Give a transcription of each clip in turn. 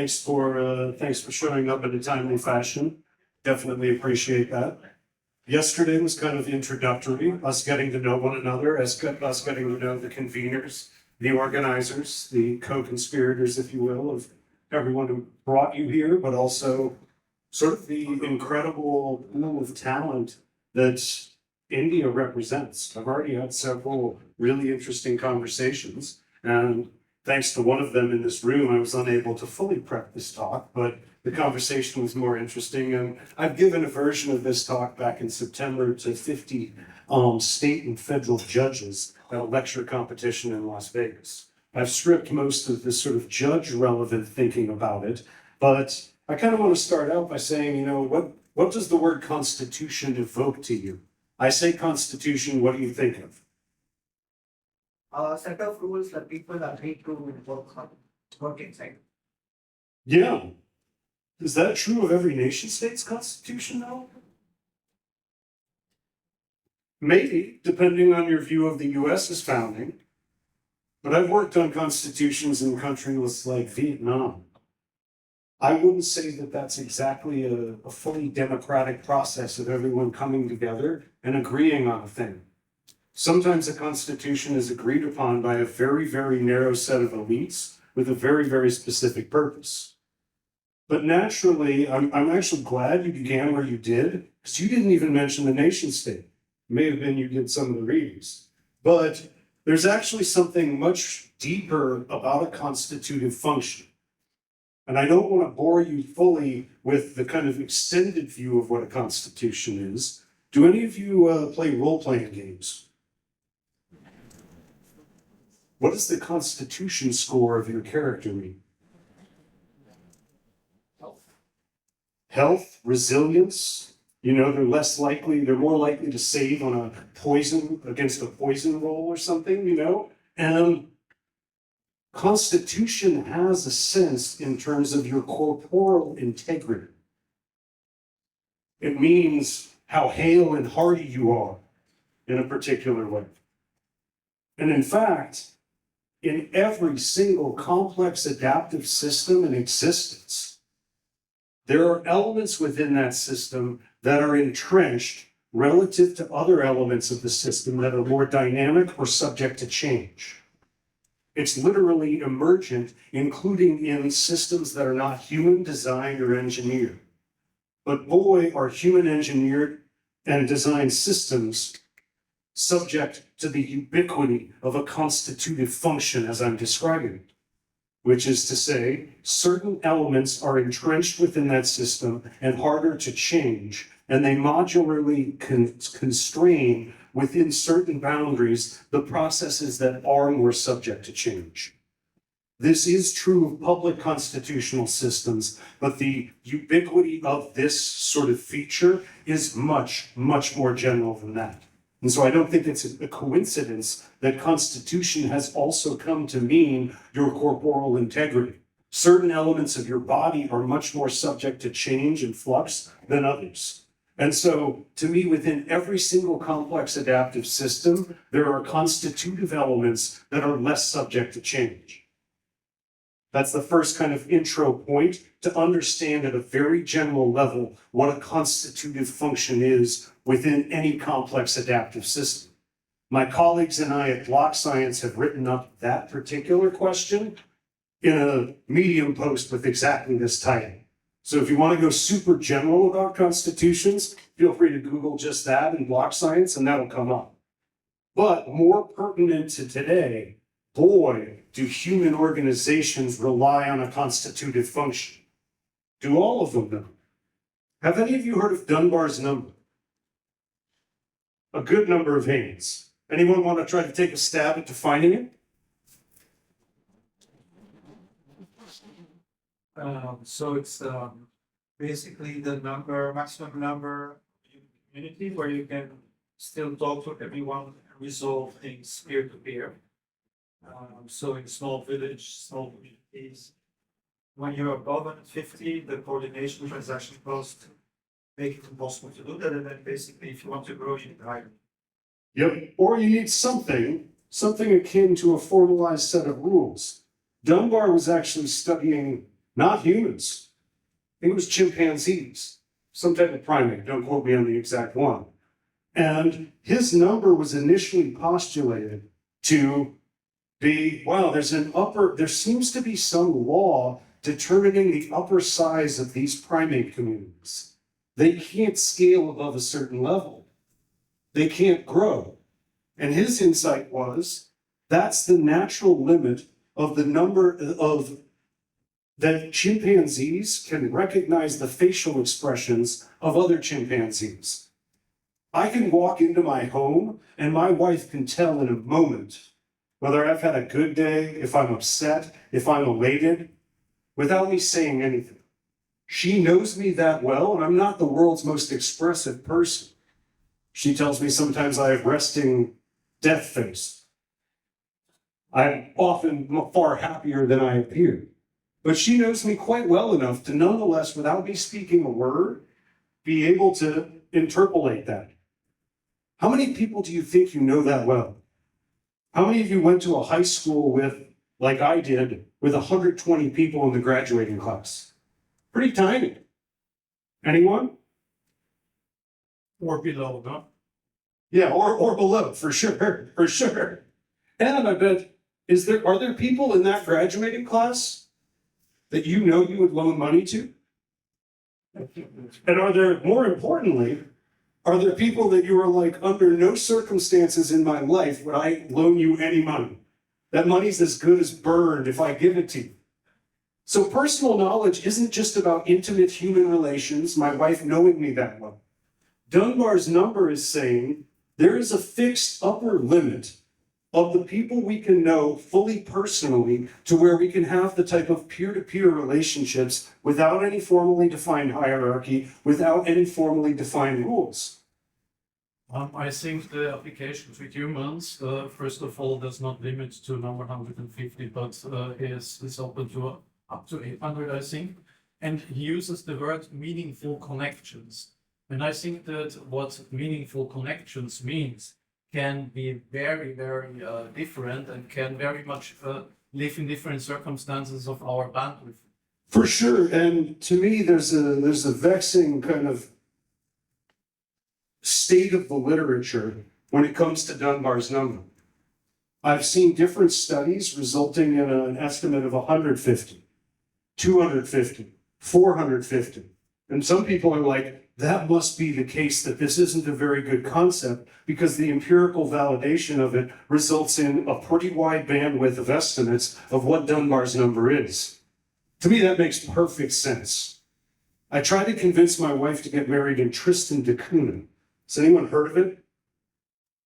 thanks for showing up in a timely fashion. Definitely appreciate that. Yesterday was kind of introductory, us getting to know one another, us getting to know the conveners, the organizers, the co-conspirators, if you will, of everyone who brought you here, but also sort of the incredible pool of talent that India represents. I've already had several really interesting conversations, and thanks to one of them in this room, I was unable to fully prep this talk, but the conversation was more interesting. And I've given a version of this talk back in September to 50 state and federal judges at a lecture competition in Las Vegas. I've stripped most of this sort of judge relevant thinking about it, but I kind of want to start out by saying, what does the word constitution evoke to you? I say constitution, what do you think of? A set of rules that people agree to work inside. Yeah. Is that true of every nation state's constitution, though? Maybe, depending on your view of the US's founding. But I've worked on constitutions in countries like Vietnam. I wouldn't say that that's exactly a fully democratic process of everyone coming together and agreeing on a thing. Sometimes a constitution is agreed upon by a very, very narrow set of elites with a very, very specific purpose. But naturally, I'm actually glad you began where you did, because you didn't even mention the nation state. It may have been you did some of the readings. But there's actually something much deeper about a constitutive function. And I don't want to bore you fully with the kind of extended view of what a constitution is. Do any of you play role-playing games? What does the constitution score of your character mean? Health, resilience. They're more likely to save on against a poison roll or something, And constitution has a sense in terms of your corporeal integrity. It means how hale and hearty you are in a particular way. And in fact, in every single complex adaptive system in existence, there are elements within that system that are entrenched relative to other elements of the system that are more dynamic or subject to change. It's literally emergent, including in systems that are not human designed or engineered. But boy, are human engineered and designed systems subject to the ubiquity of a constitutive function as I'm describing it, which is to say, certain elements are entrenched within that system and harder to change, and they modularly constrain within certain boundaries the processes that are more subject to change. This is true of public constitutional systems, but the ubiquity of this sort of feature is much, much more general than that. And so I don't think it's a coincidence that constitution has also come to mean your corporeal integrity. Certain elements of your body are much more subject to change and flux than others. And so, to me, within every single complex adaptive system, there are constitutive elements that are less subject to change. That's the first kind of intro point to understand at a very general level what a constitutive function is within any complex adaptive system. My colleagues and I at Block Science have written up that particular question in a Medium post with exactly this title. So if you want to go super general about constitutions, feel free to Google just that in Block Science and that'll come up. But more pertinent to today, boy, do human organizations rely on a constitutive function. Do all of them though? Have any of you heard of Dunbar's number? A good number of hands. Anyone want to try to take a stab at defining it? So it's basically the maximum number in the community where you can still talk to everyone and resolve things peer to peer. So in small village, small communities, when you're above 150, the coordination transaction cost make it impossible to do that. And then basically, if you want to grow, you need hire. Yep. Or you need something akin to a formalized set of rules. Dunbar was actually studying not humans. I think it was chimpanzees, some type of primate, don't quote me on the exact one. And his number was initially postulated to be, wow, there seems to be some law determining the upper size of these primate communities. They can't scale above a certain level. They can't grow. And his insight was, that's the natural limit of the number of that chimpanzees can recognize the facial expressions of other chimpanzees. I can walk into my home and my wife can tell in a moment whether I've had a good day, if I'm upset, if I'm elated, without me saying anything. She knows me that well, and I'm not the world's most expressive person. She tells me sometimes I have resting death face. I'm often far happier than I appear. But she knows me quite well enough to nonetheless, without me speaking a word, be able to interpolate that. How many people do you think you know that well? How many of you went to a high school with, like I did, with 120 people in the graduating class? Pretty tiny. Anyone? Or below, no? Yeah, or below, for sure, for sure. And I bet, are there people in that graduating class that you know you would loan money to? And are there, more importantly, are there people that you are like, under no circumstances in my life would I loan you any money? That money's as good as burned if I give it to you. So personal knowledge isn't just about intimate human relations, my wife knowing me that well. Dunbar's number is saying there is a fixed upper limit of the people we can know fully personally to where we can have the type of peer-to-peer relationships without any formally defined hierarchy, without any formally defined rules. I think the application with humans, first of all, does not limit to number 150, but is open to up to 800, I think. And he uses the word meaningful connections. And I think that what meaningful connections means can be very, very different and can very much live in different circumstances of our bandwidth. For sure, and to me, there's a vexing kind of state of the literature when it comes to Dunbar's number. I've seen different studies resulting in an estimate of 150, 250, 450. And some people are like, that must be the case that this isn't a very good concept because the empirical validation of it results in a pretty wide bandwidth of estimates of what Dunbar's number is. To me, that makes perfect sense. I tried to convince my wife to get married in Tristan da Cunha. Has anyone heard of it?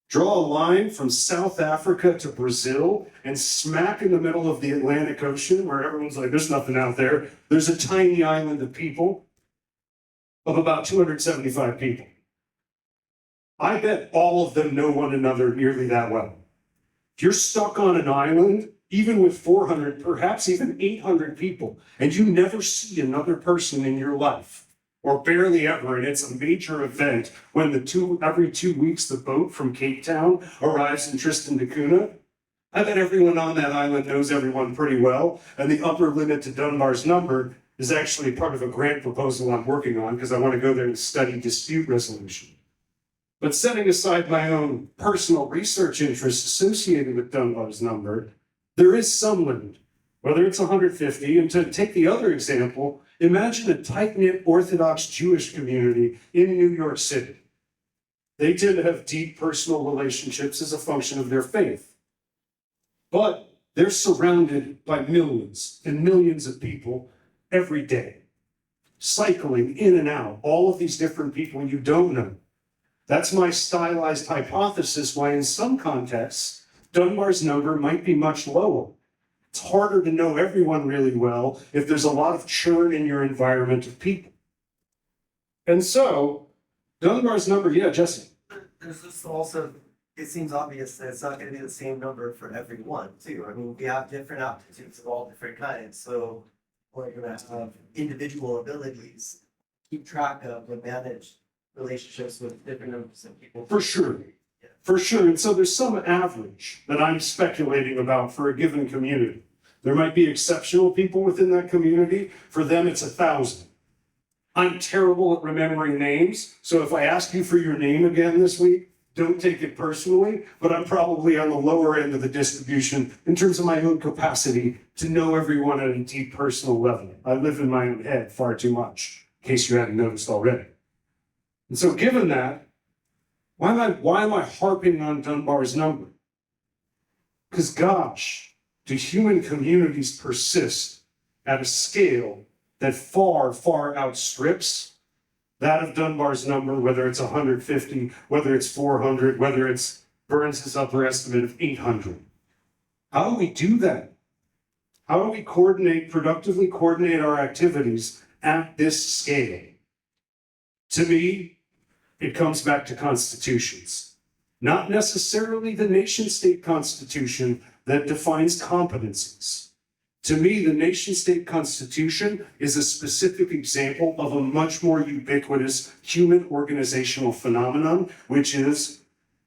Draw a line from South Africa to Brazil and smack in the middle of the Atlantic Ocean where everyone's like, there's nothing out there. There's a tiny island of people, of about 275 people. I bet all of them know one another nearly that well. If you're stuck on an island, even with 400, perhaps even 800 people, and you never see another person in your life, or barely ever, and it's a major event when every 2 weeks the boat from Cape Town arrives in Tristan da Cunha, I bet everyone on that island knows everyone pretty well, and the upper limit to Dunbar's number is actually part of a grant proposal I'm working on because I want to go there and study dispute resolution. But setting aside my own personal research interests associated with Dunbar's number, there is some limit, whether it's 150. And to take the other example, imagine a tight-knit Orthodox Jewish community in New York City. They tend to have deep personal relationships as a function of their faith. But they're surrounded by millions and millions of people every day, cycling in and out, all of these different people you don't know. That's my stylized hypothesis why in some contexts, Dunbar's number might be much lower. It's harder to know everyone really well if there's a lot of churn in your environment of people. And so, Dunbar's number, yeah, Jesse. There's just also, it seems obvious that it's not going to be the same number for everyone, too. I mean, we have different aptitudes of all different kinds, so we're going to have individual abilities, keep track of and manage relationships with different numbers of people. For sure. For sure. And so there's some average that I'm speculating about for a given community. There might be exceptional people within that community. For them, it's 1,000. I'm terrible at remembering names, so if I ask you for your name again this week, don't take it personally, but I'm probably on the lower end of the distribution in terms of my own capacity to know everyone at a deep personal level. I live in my own head far too much, in case you hadn't noticed already. And so given that, why am I harping on Dunbar's number? Because gosh, do human communities persist at a scale that far, far outstrips that of Dunbar's number, whether it's 150, whether it's 400, whether it's Burns's upper estimate of 800. How do we do that? How do we productively coordinate our activities at this scale? To me, it comes back to constitutions. Not necessarily the nation-state constitution that defines competencies. To me, the nation-state constitution is a specific example of a much more ubiquitous human organizational phenomenon, which is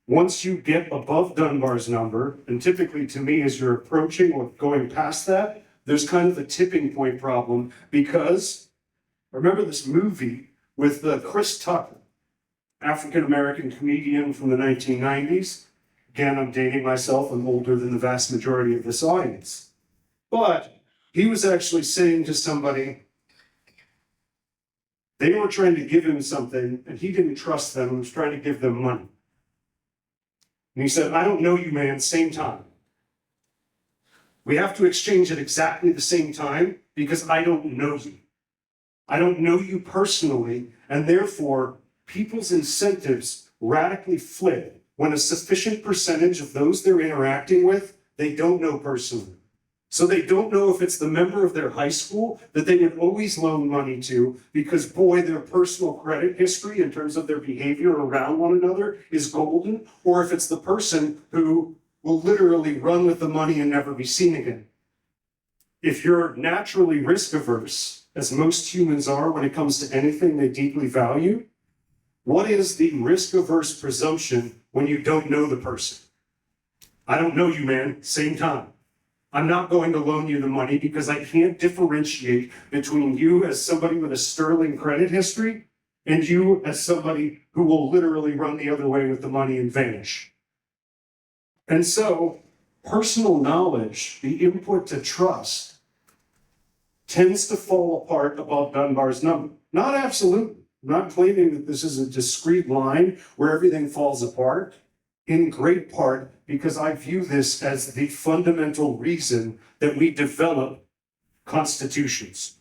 once you get above Dunbar's number, and typically to me as you're approaching or going past that, there's kind of a tipping point problem because remember this movie with Chris Tucker, African-American comedian from the 1990s. Again, I'm dating myself, I'm older than the vast majority of this audience. But he was actually saying to somebody, they were trying to give him something and he didn't trust them, he was trying to give them money. And he said, I don't know you, man, same time. We have to exchange at exactly the same time because I don't know you. I don't know you personally, and therefore people's incentives radically flip when a sufficient percentage of those they're interacting with, they don't know personally. So they don't know if it's the member of their high school that they would always loan money to because, boy, their personal credit history in terms of their behavior around one another is golden, or if it's the person who will literally run with the money and never be seen again. If you're naturally risk averse, as most humans are when it comes to anything they deeply value, what is the risk averse presumption when you don't know the person? I don't know you, man, same time. I'm not going to loan you the money because I can't differentiate between you as somebody with a sterling credit history and you as somebody who will literally run the other way with the money and vanish. And so personal knowledge, the input to trust, tends to fall apart above Dunbar's number. Not absolutely. I'm not claiming that this is a discrete line where everything falls apart. In great part because I view this as the fundamental reason that we develop constitutions.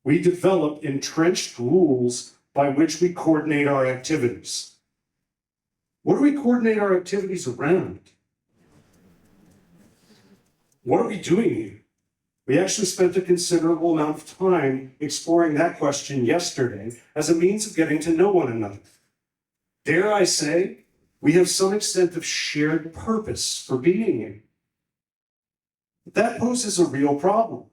We develop entrenched rules by which we coordinate our activities. What do we coordinate our activities around? What are we doing here? We actually spent a considerable amount of time exploring that question yesterday as a means of getting to know one another. Dare I say, we have some extent of shared purpose for being here. But that poses a real problem.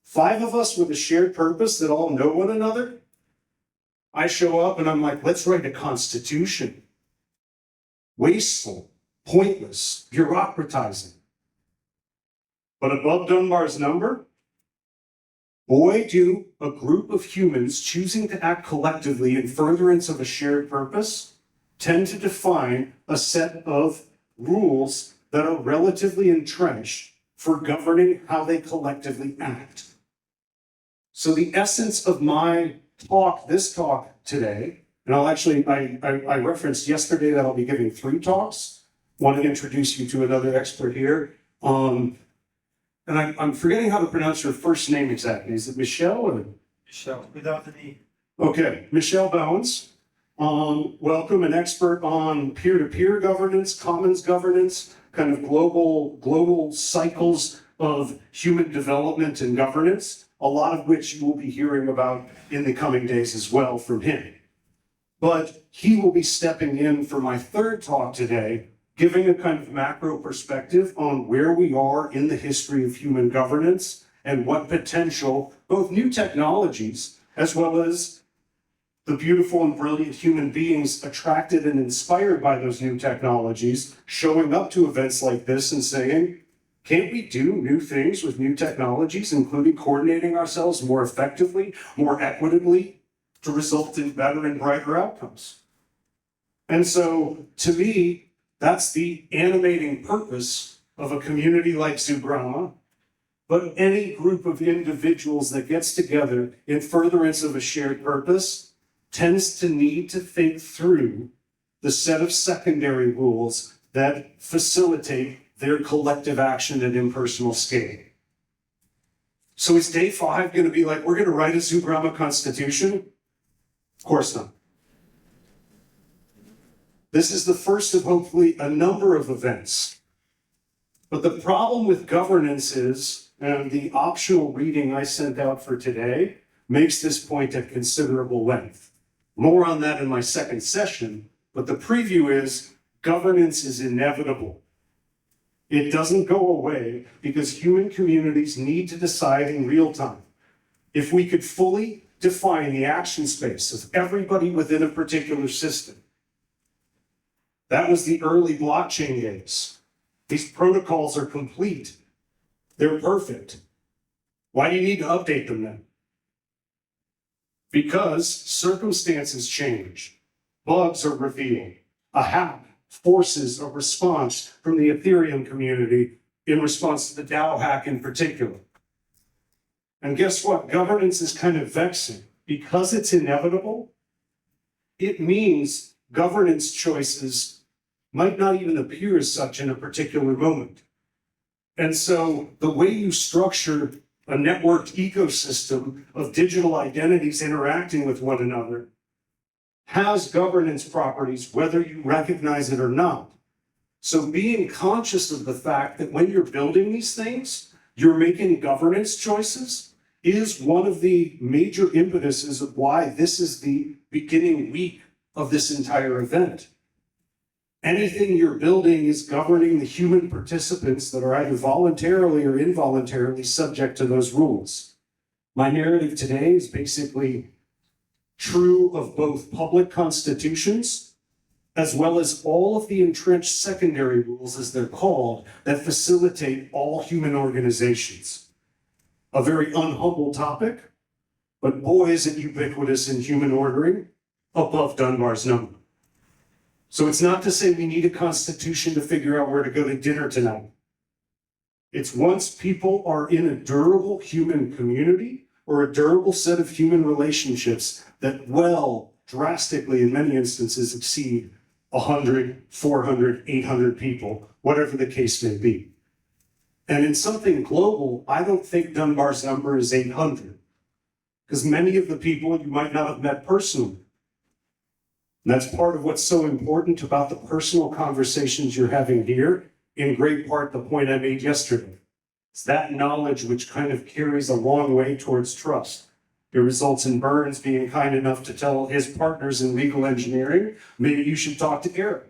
5 of us with a shared purpose that all know one another. I show up and I'm like, let's write a constitution. Wasteful, pointless, bureaucratizing. But above Dunbar's number, boy, do a group of humans choosing to act collectively in furtherance of a shared purpose tend to define a set of rules that are relatively entrenched for governing how they collectively act. So the essence of my talk, this talk today, and I referenced yesterday that I'll be giving 3 talks. Want to introduce you to another expert here. And I'm forgetting how to pronounce your first name exactly. Is it Michelle or? Michelle, without the E. Okay, Michelle Bowens. Welcome, an expert on peer-to-peer governance, commons governance, kind of global cycles of human development and governance, a lot of which you will be hearing about in the coming days as well from him. But he will be stepping in for my 3rd talk today, giving a kind of macro perspective on where we are in the history of human governance and what potential, both new technologies as well as the beautiful and brilliant human beings attracted and inspired by those new technologies, showing up to events like this and saying, Can't we do new things with new technologies, including coordinating ourselves more effectively, more equitably, to result in better and brighter outcomes? And so, to me, that's the animating purpose of a community like Zugrama, but any group of individuals that gets together in furtherance of a shared purpose tends to need to think through the set of secondary rules that facilitate their collective action at impersonal scale. So is day 5 going to be like, we're going to write a Zugrama constitution? Of course not. This is the first of hopefully a number of events. But the problem with governance is, and the optional reading I sent out for today makes this point at considerable length. More on that in my second session, but the preview is governance is inevitable. It doesn't go away because human communities need to decide in real time. If we could fully define the action space of everybody within a particular system, that was the early blockchain days. These protocols are complete. They're perfect. Why do you need to update them then? Because circumstances change. Bugs are revealed. A hack forces a response from the Ethereum community in response to the DAO hack in particular. And guess what? Governance is kind of vexing. Because it's inevitable, it means governance choices might not even appear as such in a particular moment. And so the way you structure a networked ecosystem of digital identities interacting with one another has governance properties, whether you recognize it or not. So being conscious of the fact that when you're building these things, you're making governance choices is one of the major impetuses of why this is the beginning week of this entire event. Anything you're building is governing the human participants that are either voluntarily or involuntarily subject to those rules. My narrative today is basically true of both public constitutions, as well as all of the entrenched secondary rules, as they're called, that facilitate all human organizations. A very unhumble topic, but boy, is it ubiquitous in human ordering above Dunbar's number. So it's not to say we need a constitution to figure out where to go to dinner tonight. It's once people are in a durable human community or a durable set of human relationships that drastically in many instances exceed 100, 400, 800 people, whatever the case may be. And in something global, I don't think Dunbar's number is 800, because many of the people you might not have met personally. And that's part of what's so important about the personal conversations you're having here, in great part the point I made yesterday. It's that knowledge which kind of carries a long way towards trust. It results in Burns being kind enough to tell his partners in legal engineering, maybe you should talk to Eric.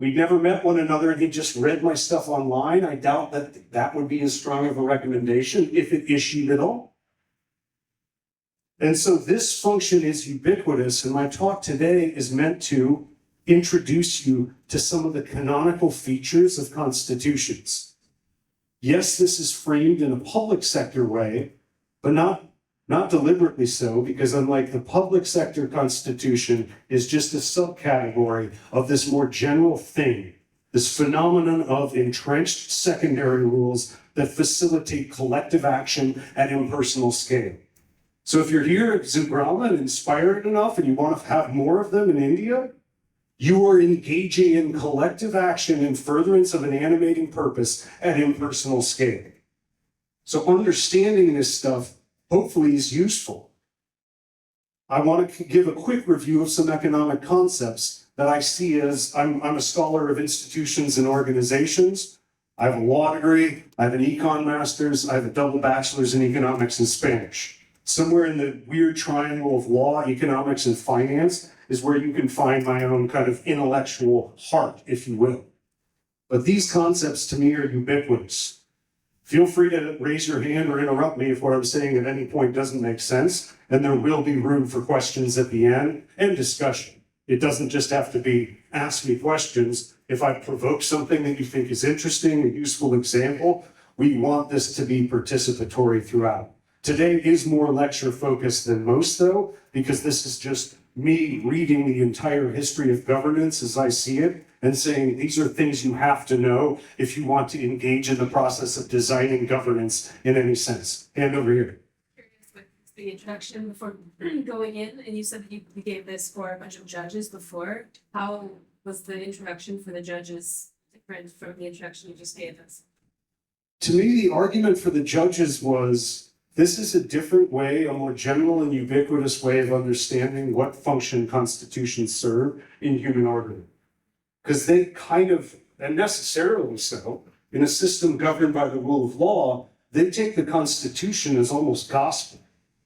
We'd never met one another and he just read my stuff online. I doubt that that would be as strong of a recommendation if it issued at all. And so this function is ubiquitous, and my talk today is meant to introduce you to some of the canonical features of constitutions. Yes, this is framed in a public sector way, but not deliberately so, because unlike the public sector constitution is just a subcategory of this more general thing, this phenomenon of entrenched secondary rules that facilitate collective action at impersonal scale. So if you're here at Zugrama and inspired enough and you want to have more of them in India, you are engaging in collective action in furtherance of an animating purpose at impersonal scale. So understanding this stuff hopefully is useful. I want to give a quick review of some economic concepts that I see as, I'm a scholar of institutions and organizations. I have a law degree, I have an econ master's, I have a double bachelor's in economics and Spanish. Somewhere in the weird triangle of law, economics, and finance is where you can find my own kind of intellectual heart, if you will. But these concepts to me are ubiquitous. Feel free to raise your hand or interrupt me if what I'm saying at any point doesn't make sense, and there will be room for questions at the end and discussion. It doesn't just have to be ask me questions, if I provoke something that you think is interesting, a useful example, we want this to be participatory throughout. Today is more lecture focused than most though, because this is just me reading the entire history of governance as I see it and saying these are things you have to know if you want to engage in the process of designing governance in any sense. Hand over here. Curious with the introduction before going in, and you said that you gave this for a bunch of judges before. How was the introduction for the judges different from the introduction you just gave us? To me, the argument for the judges was this is a different way, a more general and ubiquitous way of understanding what function constitutions serve in human order. Because they kind of, and necessarily so, in a system governed by the rule of law, they take the Constitution as almost gospel.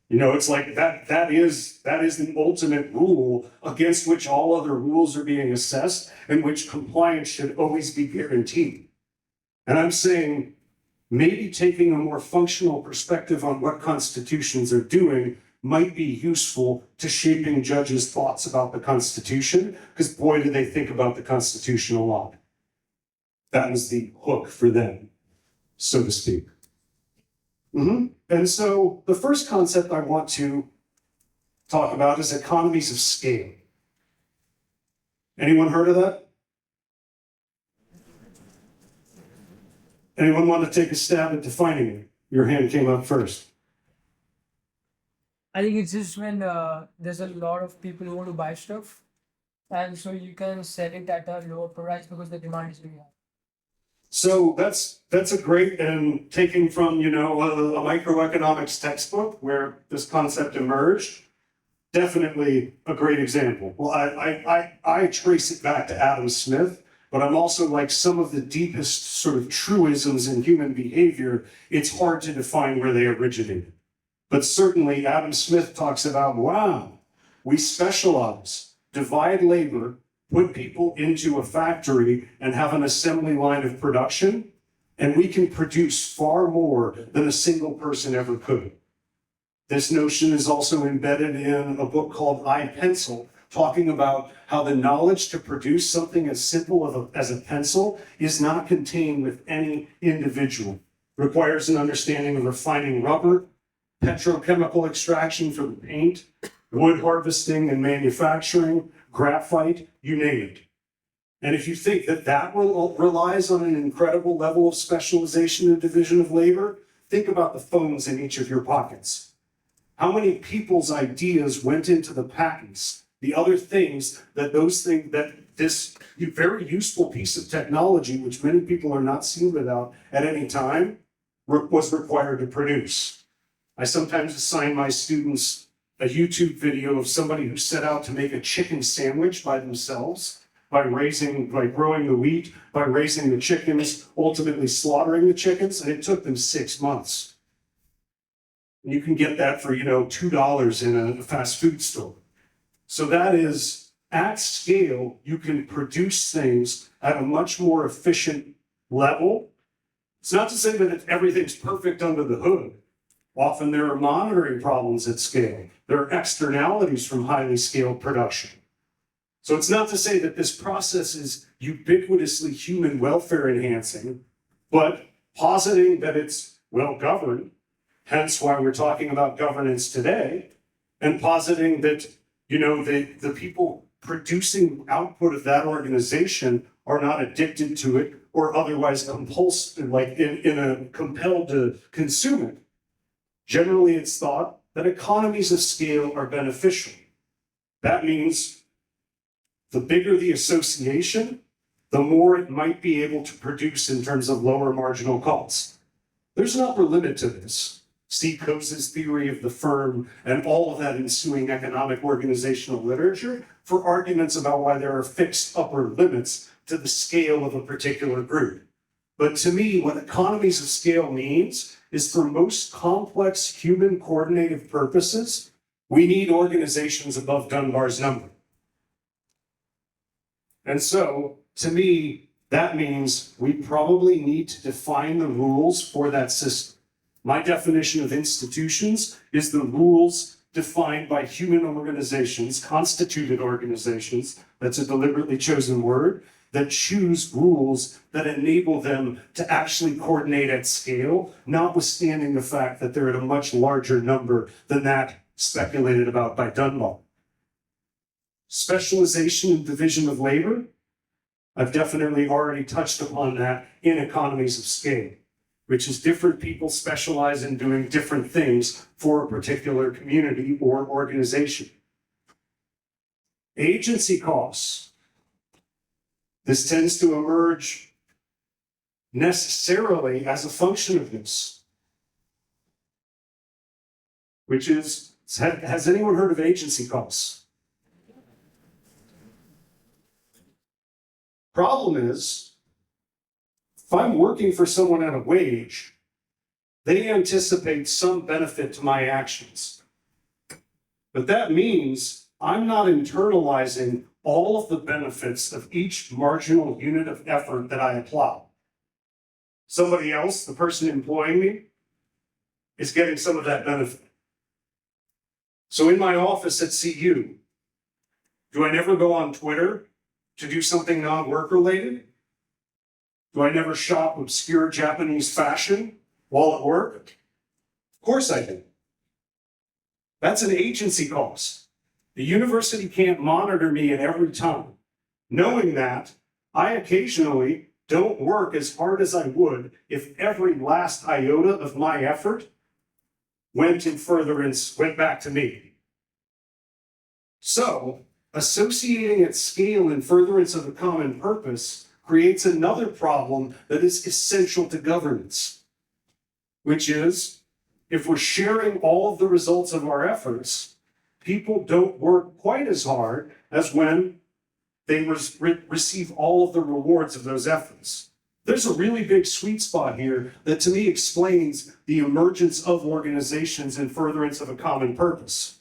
You know, it's like that is the ultimate rule against which all other rules are being assessed and which compliance should always be guaranteed. And I'm saying, maybe taking a more functional perspective on what constitutions are doing might be useful to shaping judges' thoughts about the Constitution, because boy, do they think about the Constitution a lot. That was the hook for them, so to speak. And so the first concept I want to talk about is economies of scale. Anyone heard of that? Anyone want to take a stab at defining it? Your hand came up first. I think it's just when there's a lot of people who want to buy stuff, and so you can sell it at a lower price because the demand is very high. So that's a great, and taking from, you know, a microeconomics textbook where this concept emerged, definitely a great example. Well, I trace it back to Adam Smith, but I'm also like some of the deepest sort of truisms in human behavior, it's hard to define where they originated. But certainly Adam Smith talks about, wow, we specialize, divide labor, put people into a factory and have an assembly line of production, and we can produce far more than a single person ever could. This notion is also embedded in a book called I, Pencil, talking about how the knowledge to produce something as simple as a pencil is not contained with any individual. Requires an understanding of refining rubber, petrochemical extraction for the paint, wood harvesting and manufacturing, graphite, you name it. And if you think that that relies on an incredible level of specialization and division of labor, think about the phones in each of your pockets. How many people's ideas went into the patents, the other things that this very useful piece of technology, which many people are not seen without at any time, was required to produce. I sometimes assign my students a YouTube video of somebody who set out to make a chicken sandwich by themselves, by growing the wheat, by raising the chickens, ultimately slaughtering the chickens, and it took them 6 months. And you can get that for, $2 in a fast food store. So that is, at scale, you can produce things at a much more efficient level. It's not to say that everything's perfect under the hood. Often there are monitoring problems at scale. There are externalities from highly scaled production. So it's not to say that this process is ubiquitously human welfare enhancing, but positing that it's well governed, hence why we're talking about governance today, and positing that, the people producing output of that organization are not addicted to it or otherwise compelled to consume it. Generally, it's thought that economies of scale are beneficial. That means the bigger the association, the more it might be able to produce in terms of lower marginal costs. There's an upper limit to this. Steve Coase's theory of the firm and all of that ensuing economic organizational literature for arguments about why there are fixed upper limits to the scale of a particular group. But to me, what economies of scale means is for most complex human coordinated purposes, we need organizations above Dunbar's number. And so, to me, that means we probably need to define the rules for that system. My definition of institutions is the rules defined by human organizations, constituted organizations, that's a deliberately chosen word, that choose rules that enable them to actually coordinate at scale, notwithstanding the fact that they're at a much larger number than that speculated about by Dunbar. Specialization and division of labor. I've definitely already touched upon that in economies of scale, which is different people specialize in doing different things for a particular community or organization. Agency costs. This tends to emerge necessarily as a function of this, which is, has anyone heard of agency costs? Problem is, if I'm working for someone at a wage, they anticipate some benefit to my actions. But that means I'm not internalizing all of the benefits of each marginal unit of effort that I apply. Somebody else, the person employing me, is getting some of that benefit. So in my office at CU, do I never go on Twitter to do something non-work related? Do I never shop obscure Japanese fashion while at work? Of course I do. That's an agency cost. The university can't monitor me at every time. Knowing that, I occasionally don't work as hard as I would if every last iota of my effort went in furtherance, went back to me. So, associating at scale in furtherance of a common purpose creates another problem that is essential to governance, which is, if we're sharing all of the results of our efforts, people don't work quite as hard as when they receive all of the rewards of those efforts. There's a really big sweet spot here that to me explains the emergence of organizations in furtherance of a common purpose.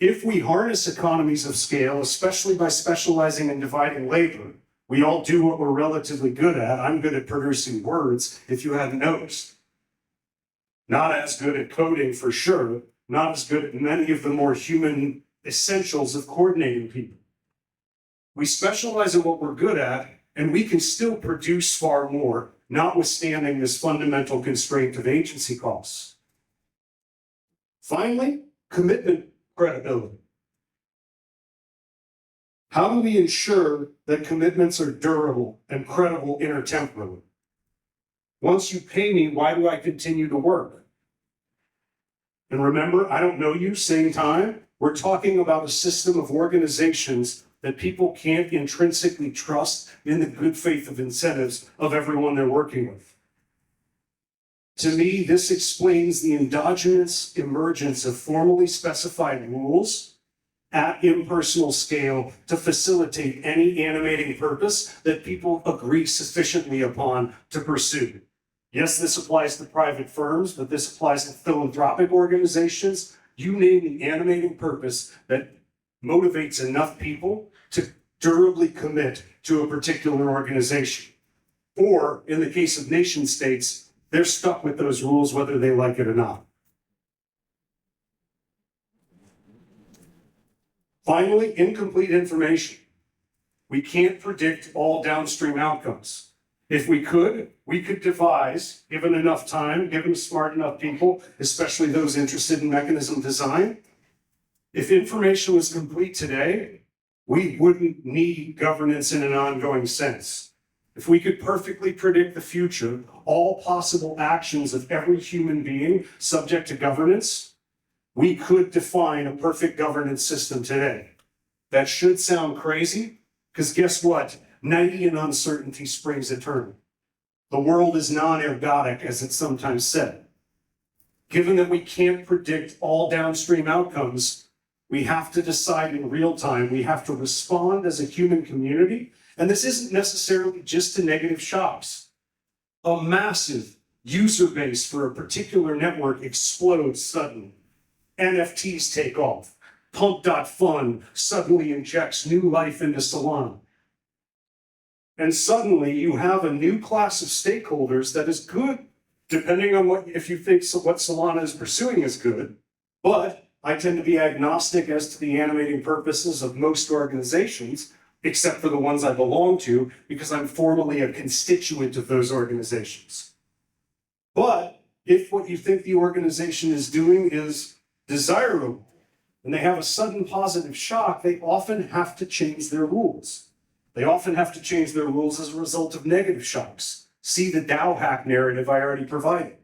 If we harness economies of scale, especially by specializing and dividing labor, we all do what we're relatively good at. I'm good at producing words, if you hadn't noticed. Not as good at coding for sure, not as good at many of the more human essentials of coordinating people. We specialize in what we're good at, and we can still produce far more, notwithstanding this fundamental constraint of agency costs. Finally, commitment credibility. How do we ensure that commitments are durable and credible intertemporally? Once you pay me, why do I continue to work? And remember, I don't know you, same time, we're talking about a system of organizations that people can't intrinsically trust in the good faith of incentives of everyone they're working with. To me, this explains the endogenous emergence of formally specified rules at impersonal scale to facilitate any animating purpose that people agree sufficiently upon to pursue. Yes, this applies to private firms, but this applies to philanthropic organizations. You name the animating purpose that motivates enough people to durably commit to a particular organization. Or, in the case of nation states, they're stuck with those rules whether they like it or not. Finally, incomplete information. We can't predict all downstream outcomes. If we could devise, given enough time, given smart enough people, especially those interested in mechanism design. If information was complete today, we wouldn't need governance in an ongoing sense. If we could perfectly predict the future, all possible actions of every human being subject to governance, we could define a perfect governance system today. That should sound crazy, because guess what? 90 in uncertainty springs eternal. The world is non-ergodic, as it's sometimes said. Given that we can't predict all downstream outcomes, we have to decide in real time. We have to respond as a human community. And this isn't necessarily just to negative shocks. A massive user base for a particular network explodes suddenly. NFTs take off. Pump.fun suddenly injects new life into Solana. And suddenly you have a new class of stakeholders that is good, depending on if you think what Solana is pursuing is good. But I tend to be agnostic as to the animating purposes of most organizations. except for the ones I belong to, because I'm formally a constituent of those organizations. But if what you think the organization is doing is desirable, and they have a sudden positive shock, they often have to change their rules. They often have to change their rules as a result of negative shocks. See the Dow hack narrative I already provided.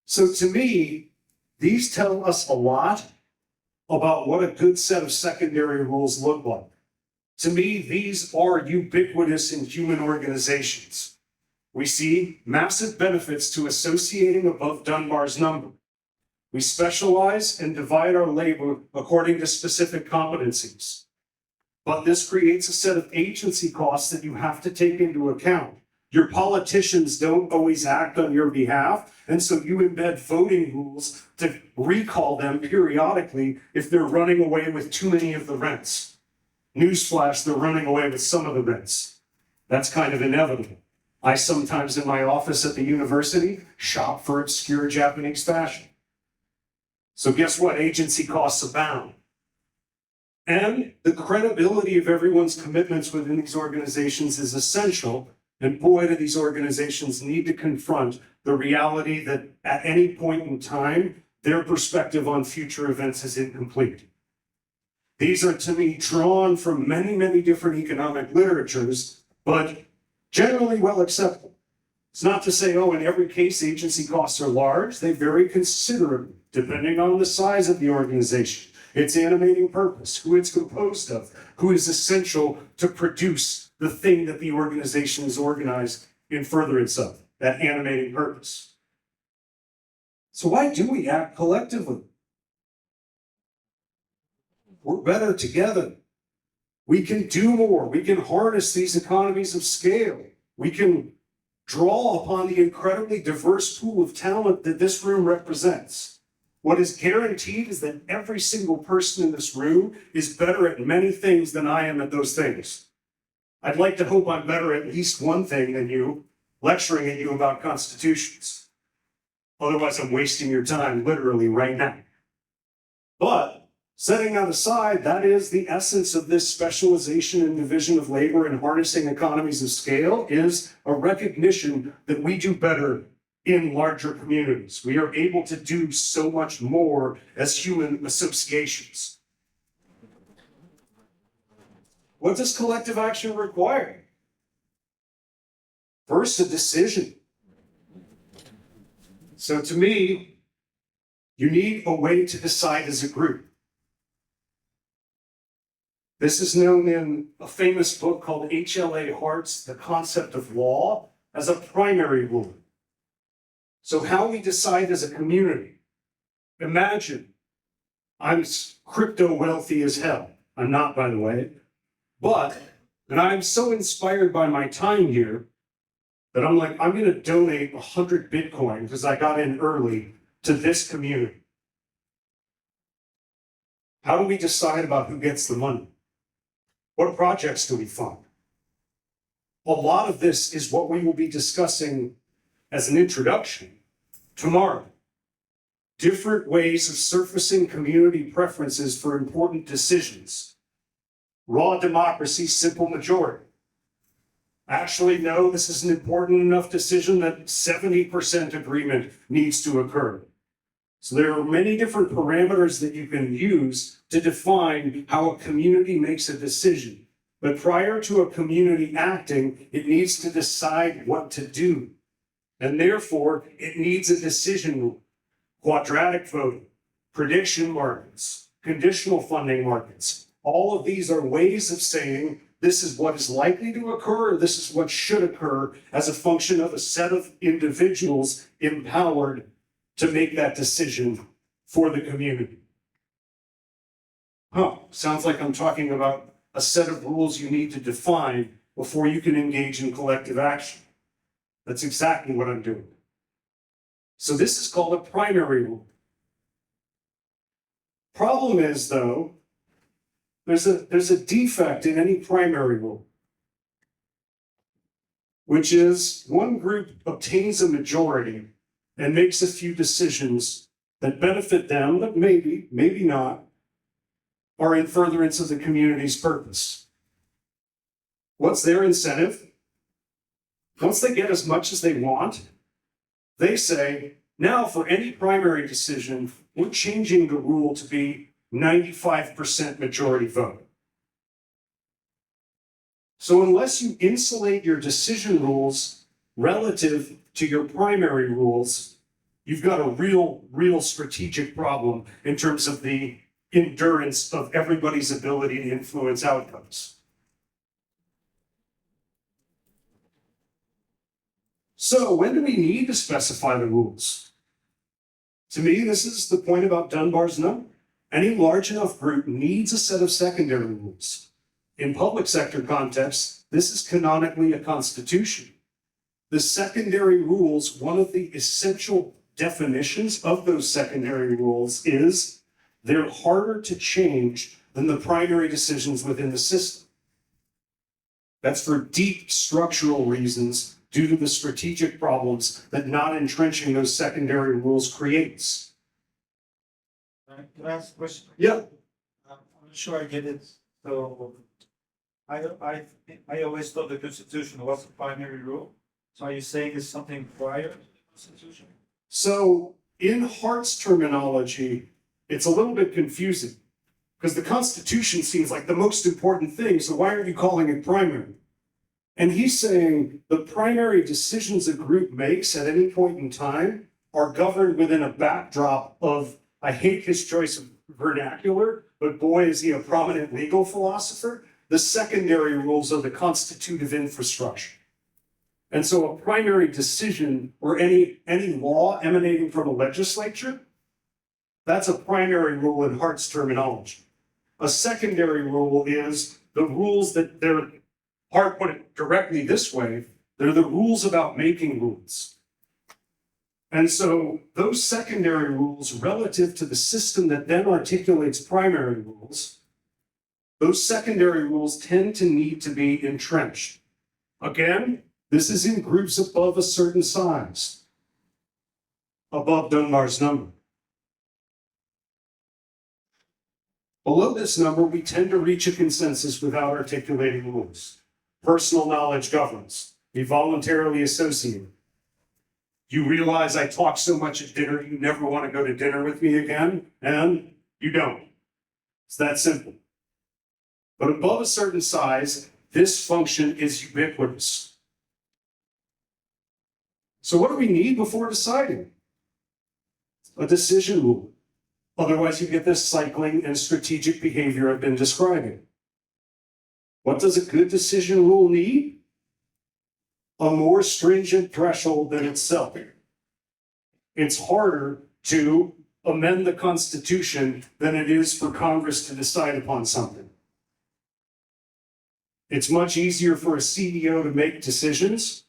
So to me, these tell us a lot about what a good set of secondary rules look like. To me, these are ubiquitous in human organizations. We see massive benefits to associating above Dunbar's number. We specialize and divide our labor according to specific competencies. But this creates a set of agency costs that you have to take into account. Your politicians don't always act on your behalf, and so you embed voting rules to recall them periodically if they're running away with too many of the rents. Newsflash, they're running away with some of the rents. That's kind of inevitable. I sometimes in my office at the university shop for obscure Japanese fashion. So guess what? Agency costs abound. And the credibility of everyone's commitments within these organizations is essential. And boy, do these organizations need to confront the reality that at any point in time, their perspective on future events is incomplete. These are, to me, drawn from many, many different economic literatures, but generally well accepted. It's not to say, oh, in every case, agency costs are large. They vary considerably, depending on the size of the organization, its animating purpose, who it's composed of, who is essential to produce the thing that the organization is organized in furtherance of, that animating purpose. So why do we act collectively? We're better together. We can do more. We can harness these economies of scale. We can draw upon the incredibly diverse pool of talent that this room represents. What is guaranteed is that every single person in this room is better at many things than I am at those things. I'd like to hope I'm better at least one thing than you, lecturing at you about constitutions. Otherwise, I'm wasting your time literally right now. But setting that aside, that is the essence of this specialization and division of labor and harnessing economies of scale, is a recognition that we do better in larger communities. We are able to do so much more as human associations. What does collective action require? First, a decision. So to me, you need a way to decide as a group. This is known in a famous book called H.L.A. Hart's The Concept of Law as a primary rule. So how we decide as a community. Imagine I'm crypto wealthy as hell. I'm not, by the way. And I'm so inspired by my time here that I'm like, I'm going to donate 100 Bitcoin because I got in early to this community. How do we decide about who gets the money? What projects do we fund? A lot of this is what we will be discussing as an introduction tomorrow. Different ways of surfacing community preferences for important decisions. Raw democracy, simple majority. Actually, no, this is an important enough decision that 70% agreement needs to occur. So there are many different parameters that you can use to define how a community makes a decision. But prior to a community acting, it needs to decide what to do. And therefore, it needs a decision rule. Quadratic voting, prediction markets, conditional funding markets. All of these are ways of saying this is what is likely to occur, or this is what should occur as a function of a set of individuals empowered to make that decision for the community. Sounds like I'm talking about a set of rules you need to define before you can engage in collective action. That's exactly what I'm doing. So this is called a primary rule. Problem is, though, there's a defect in any primary rule, which is one group obtains a majority and makes a few decisions that benefit them, but maybe not. are in furtherance of the community's purpose. What's their incentive? Once they get as much as they want, they say, now for any primary decision, we're changing the rule to be 95% majority vote. So unless you insulate your decision rules relative to your primary rules, you've got a real strategic problem in terms of the endurance of everybody's ability to influence outcomes. So when do we need to specify the rules? To me, this is the point about Dunbar's number. Any large enough group needs a set of secondary rules. In public sector contexts, this is canonically a constitution. The secondary rules, one of the essential definitions of those secondary rules is they're harder to change than the primary decisions within the system. That's for deep structural reasons due to the strategic problems that not entrenching those secondary rules creates. Can I ask a question? Yeah. I'm not sure I get it. So I always thought the Constitution was the primary rule. So are you saying it's something prior to the Constitution? So in Hart's terminology, it's a little bit confusing because the Constitution seems like the most important thing. So why are you calling it primary? And he's saying the primary decisions a group makes at any point in time are governed within a backdrop of, I hate his choice of vernacular, but boy, is he a prominent legal philosopher, the secondary rules of the constitutive infrastructure. And so a primary decision or any law emanating from a legislature, that's a primary rule in Hart's terminology. A secondary rule is the rules that they're, Hart put it directly this way, they're the rules about making rules. And so those secondary rules relative to the system that then articulates primary rules, those secondary rules tend to need to be entrenched. Again, this is in groups above a certain size, above Dunbar's number. Below this number, we tend to reach a consensus without articulating rules. Personal knowledge governs. We voluntarily associate. You realize I talk so much at dinner, you never want to go to dinner with me again, and you don't. It's that simple. But above a certain size, this function is ubiquitous. So what do we need before deciding? A decision rule. Otherwise, you get this cycling and strategic behavior I've been describing. What does a good decision rule need? A more stringent threshold than itself. It's harder to amend the Constitution than it is for Congress to decide upon something. It's much easier for a CEO to make decisions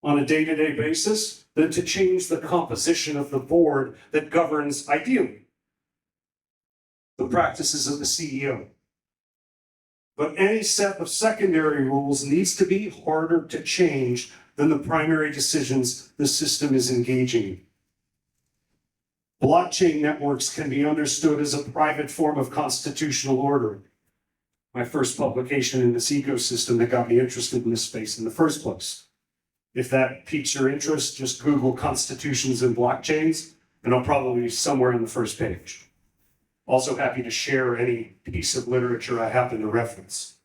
on a day-to-day basis than to change the composition of the board that governs, ideally, the practices of the CEO. But any set of secondary rules needs to be harder to change than the primary decisions the system is engaging in. Blockchain networks can be understood as a private form of constitutional ordering. My first publication in this ecosystem that got me interested in this space in the first place. If that piques your interest, just Google constitutions and blockchains, and I'll probably be somewhere on the first page. Also happy to share any piece of literature I happen to reference.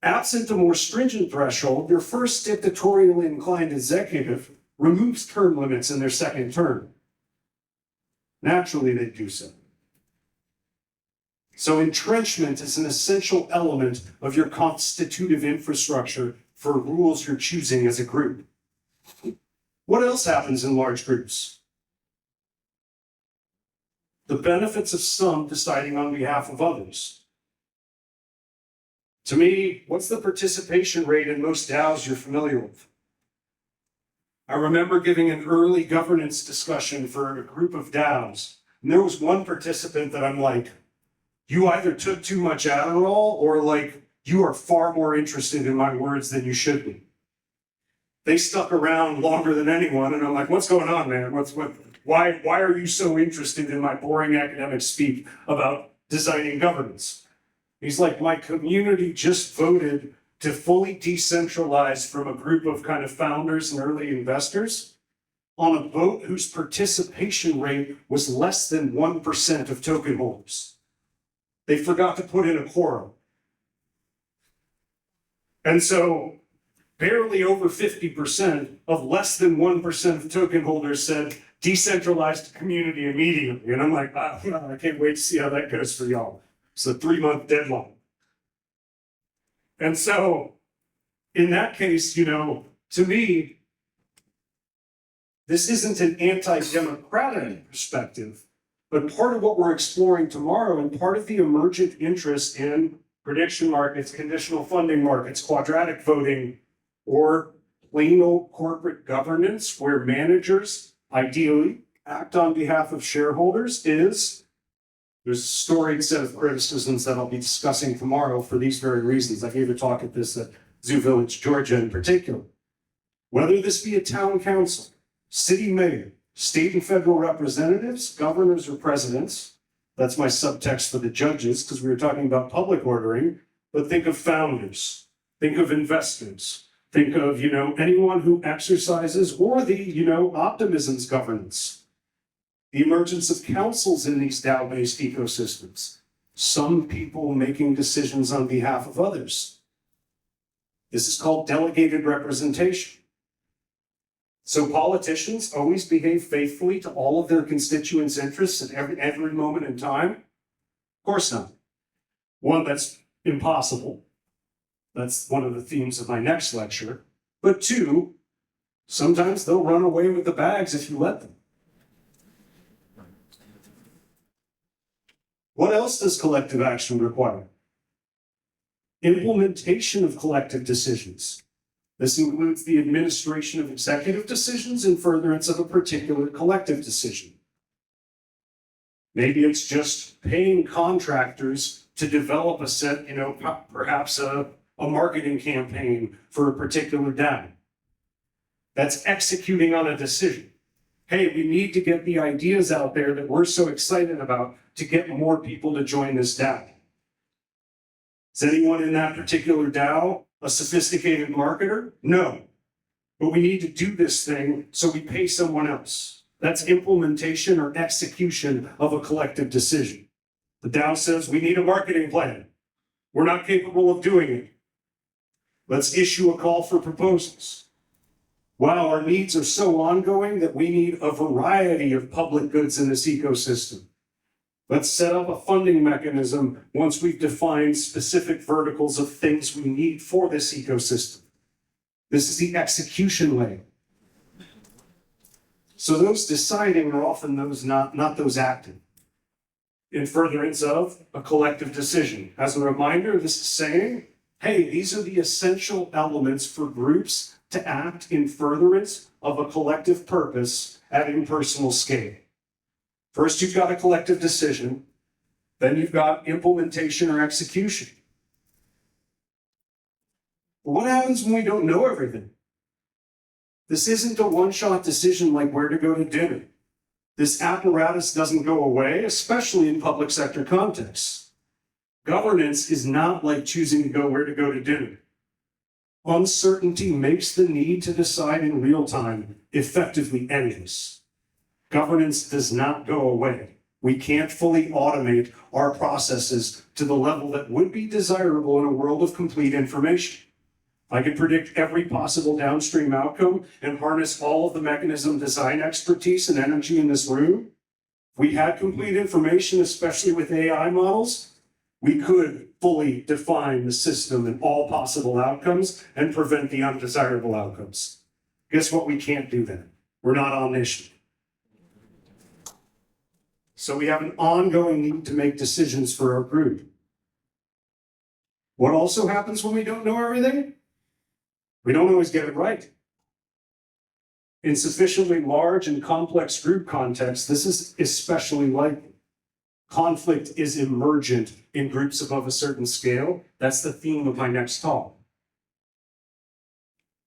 Absent a more stringent threshold, your first dictatorially inclined executive removes term limits in their second term. Naturally, they do so. So entrenchment is an essential element of your constitutive infrastructure for rules you're choosing as a group. What else happens in large groups? The benefits of some deciding on behalf of others. To me, what's the participation rate in most DAOs you're familiar with? I remember giving an early governance discussion for a group of DAOs, and there was one participant that I'm like, you either took too much Adderall or like, you are far more interested in my words than you should be. They stuck around longer than anyone, and I'm like, what's going on, man? Why are you so interested in my boring academic speak about designing governance. He's like, my community just voted to fully decentralize from a group of kind of founders and early investors on a vote whose participation rate was less than 1% of token holders. They forgot to put in a quorum. And so barely over 50% of less than 1% of token holders said decentralized community immediately. And I'm like, I can't wait to see how that goes for y'all. It's a 3-month deadline. And so in that case, to me, this isn't an anti-democratic perspective, but part of what we're exploring tomorrow and part of the emergent interest in prediction markets, conditional funding markets, quadratic voting, or plain old corporate governance where managers ideally act on behalf of shareholders is there's a storied set of criticisms that I'll be discussing tomorrow for these very reasons. I gave a talk at this at Zoo Village, Georgia in particular. Whether this be a town council, city mayor, state and federal representatives, governors, or presidents, that's my subtext for the judges, because we were talking about public ordering, but think of founders, think of investors, think of, anyone who exercises or the, optimism's governance. The emergence of councils in these DAO-based ecosystems. Some people making decisions on behalf of others. This is called delegated representation. So politicians always behave faithfully to all of their constituents' interests at every moment in time? Of course not. One, that's impossible. That's one of the themes of my next lecture. But two, sometimes they'll run away with the bags if you let them. What else does collective action require? Implementation of collective decisions. This includes the administration of executive decisions in furtherance of a particular collective decision. Maybe it's just paying contractors to develop a set, perhaps a marketing campaign for a particular DAO. That's executing on a decision. Hey, we need to get the ideas out there that we're so excited about to get more people to join this DAO. Is anyone in that particular DAO a sophisticated marketer? No. But we need to do this thing, so we pay someone else. That's implementation or execution of a collective decision. The DAO says we need a marketing plan. We're not capable of doing it. Let's issue a call for proposals. Wow, our needs are so ongoing that we need a variety of public goods in this ecosystem. Let's set up a funding mechanism once we've defined specific verticals of things we need for this ecosystem. This is the execution layer. So those deciding are often those not those acting. In furtherance of a collective decision. As a reminder, this is saying, hey, these are the essential elements for groups to act in furtherance of a collective purpose at impersonal scale. First, you've got a collective decision, then you've got implementation or execution. What happens when we don't know everything? This isn't a one-shot decision like where to go to dinner. This apparatus doesn't go away, especially in public sector contexts. Governance is not like choosing to go where to go to dinner. Uncertainty makes the need to decide in real time effectively endless. Governance does not go away. We can't fully automate our processes to the level that would be desirable in a world of complete information. I could predict every possible downstream outcome and harness all of the mechanism design expertise and energy in this room. If we had complete information, especially with AI models, we could fully define the system and all possible outcomes and prevent the undesirable outcomes. Guess what? We can't do that. We're not omniscient. So we have an ongoing need to make decisions for our group. What also happens when we don't know everything? We don't always get it right. In sufficiently large and complex group contexts, this is especially likely. Conflict is emergent in groups above a certain scale. That's the theme of my next talk.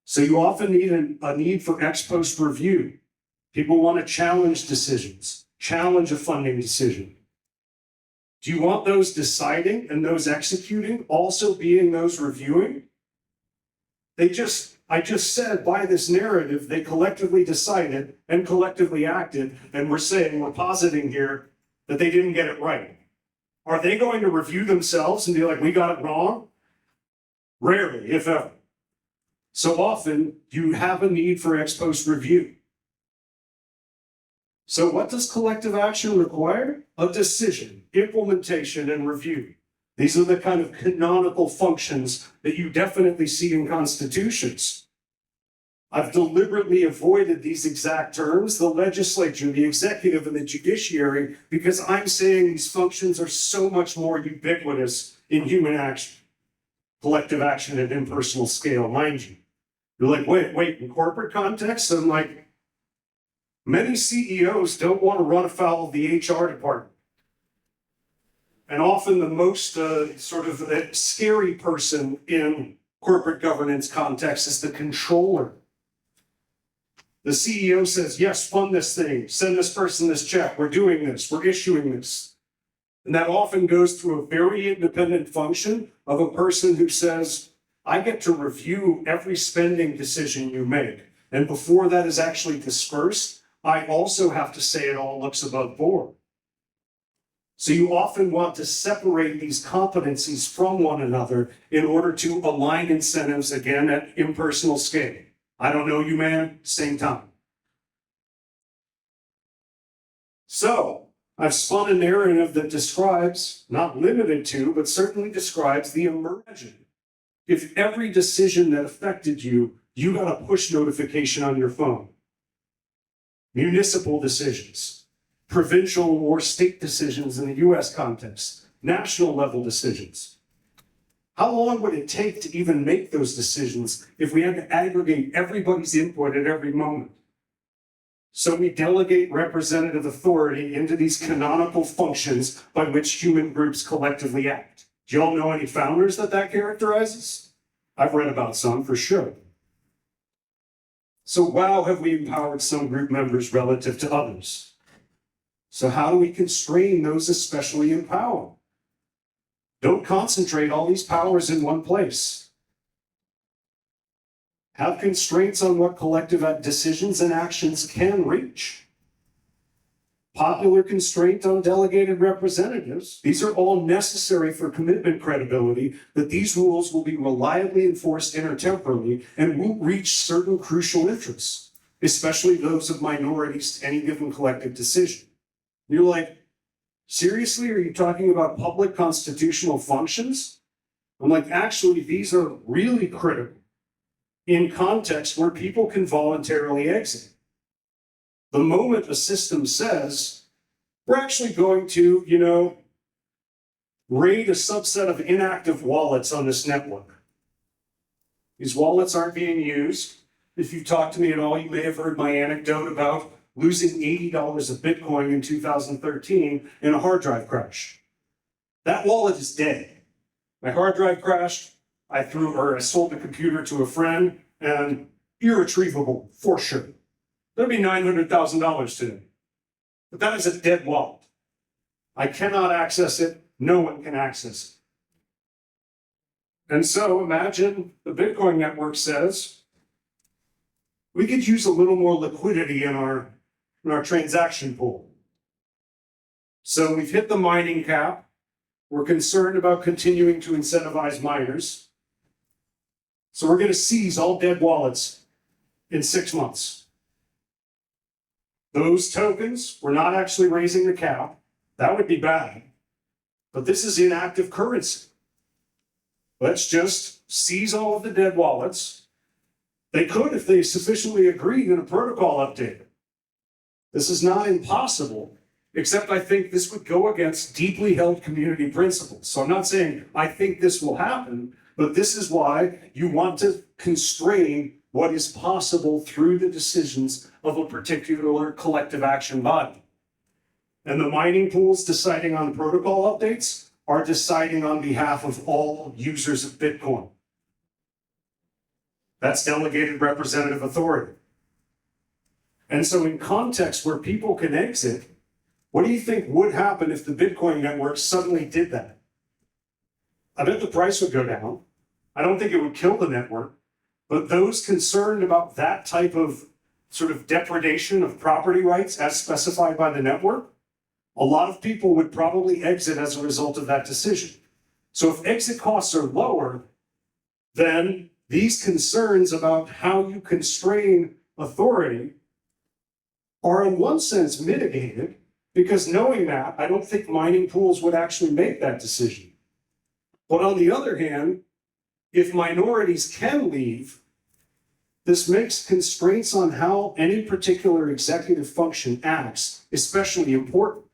So you often need a need for ex post review. People want to challenge decisions, challenge a funding decision. Do you want those deciding and those executing also being those reviewing? I just said by this narrative, they collectively decided and collectively acted, and we're positing here that they didn't get it right. Are they going to review themselves and be like, we got it wrong? Rarely, if ever. So often, you have a need for ex post review. So what does collective action require? A decision, implementation, and review. These are the kind of canonical functions that you definitely see in constitutions. I've deliberately avoided these exact terms, the legislature, the executive, and the judiciary, because I'm saying these functions are so much more ubiquitous in human action, collective action at impersonal scale, mind you. You're like, wait, in corporate context? I'm like, many CEOs don't want to run afoul of the HR department. And often the most scary person in corporate governance context is the controller. The CEO says, yes, fund this thing, send this person this check, we're doing this, we're issuing this. And that often goes through a very independent function of a person who says, I get to review every spending decision you make. And before that is actually dispersed, I also have to say it all looks above board. So you often want to separate these competencies from one another in order to align incentives, again, at impersonal scale. I don't know you, man, same time. So I've spun a narrative that describes, not limited to, but certainly describes the emergent. If every decision that affected you, you got a push notification on your phone. Municipal decisions, provincial or state decisions in the US context, national level decisions. How long would it take to even make those decisions if we had to aggregate everybody's input at every moment? So we delegate representative authority into these canonical functions by which human groups collectively act. Do y'all know any founders that characterizes? I've read about some for sure. So wow, have we empowered some group members relative to others? So how do we constrain those especially empowered? Don't concentrate all these powers in one place. Have constraints on what collective decisions and actions can reach. Popular constraint on delegated representatives. These are all necessary for commitment credibility that these rules will be reliably enforced intertemporally and won't reach certain crucial interests, especially those of minorities to any given collective decision. You're like, seriously, are you talking about public constitutional functions? I'm like, actually, these are really critical in context where people can voluntarily exit. The moment a system says, we're actually going to, raid a subset of inactive wallets on this network. These wallets aren't being used. If you talk to me at all, you may have heard my anecdote about losing $80 of Bitcoin in 2013 in a hard drive crash. That wallet is dead. My hard drive crashed. I sold the computer to a friend, and irretrievable for sure. That'd be $900,000 today. But that is a dead wallet. I cannot access it. No one can access it. And so imagine the Bitcoin network says, we could use a little more liquidity in our transaction pool. So we've hit the mining cap. We're concerned about continuing to incentivize miners. So we're going to seize all dead wallets in 6 months. Those tokens, we're not actually raising the cap. That would be bad. But this is inactive currency. Let's just seize all of the dead wallets. They could if they sufficiently agreed in a protocol update. This is not impossible, except I think this would go against deeply held community principles. So I'm not saying I think this will happen, but this is why you want to constrain what is possible through the decisions of a particular collective action body. And the mining pools deciding on protocol updates are deciding on behalf of all users of Bitcoin. That's delegated representative authority. And so in context where people can exit, What do you think would happen if the Bitcoin network suddenly did that? I bet the price would go down. I don't think it would kill the network, but those concerned about that type of sort of depredation of property rights as specified by the network, a lot of people would probably exit as a result of that decision. So if exit costs are lower, then these concerns about how you constrain authority are in one sense mitigated, because knowing that, I don't think mining pools would actually make that decision. But on the other hand, if minorities can leave, this makes constraints on how any particular executive function acts especially important.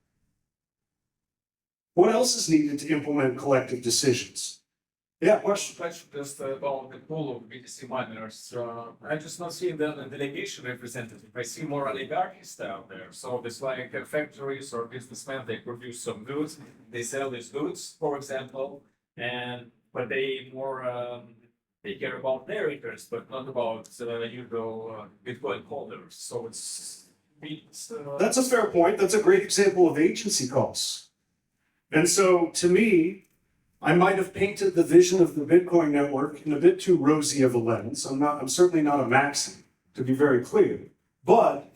What else is needed to implement collective decisions? Yeah, question. Question just about the pool of BTC miners. I just not see the delegation representative. I see more oligarchies down there. So it's like factories or businessmen, they produce some goods, they sell these goods, for example, but they more they care about their interests, but not about Bitcoin holders. So it's That's a fair point. That's a great example of agency costs. And so to me, I might have painted the vision of the Bitcoin network in a bit too rosy of a lens. I'm certainly not a maxim, to be very clear. But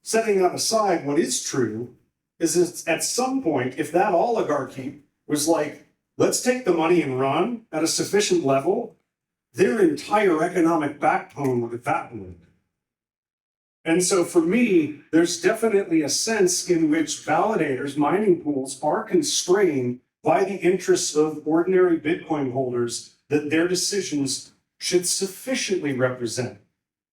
setting that aside, what is true is that at some point, if that oligarchy was like, let's take the money and run at a sufficient level, their entire economic backbone would evaporate. And so for me, there's definitely a sense in which validators, mining pools, are constrained by the interests of ordinary Bitcoin holders that their decisions should sufficiently represent.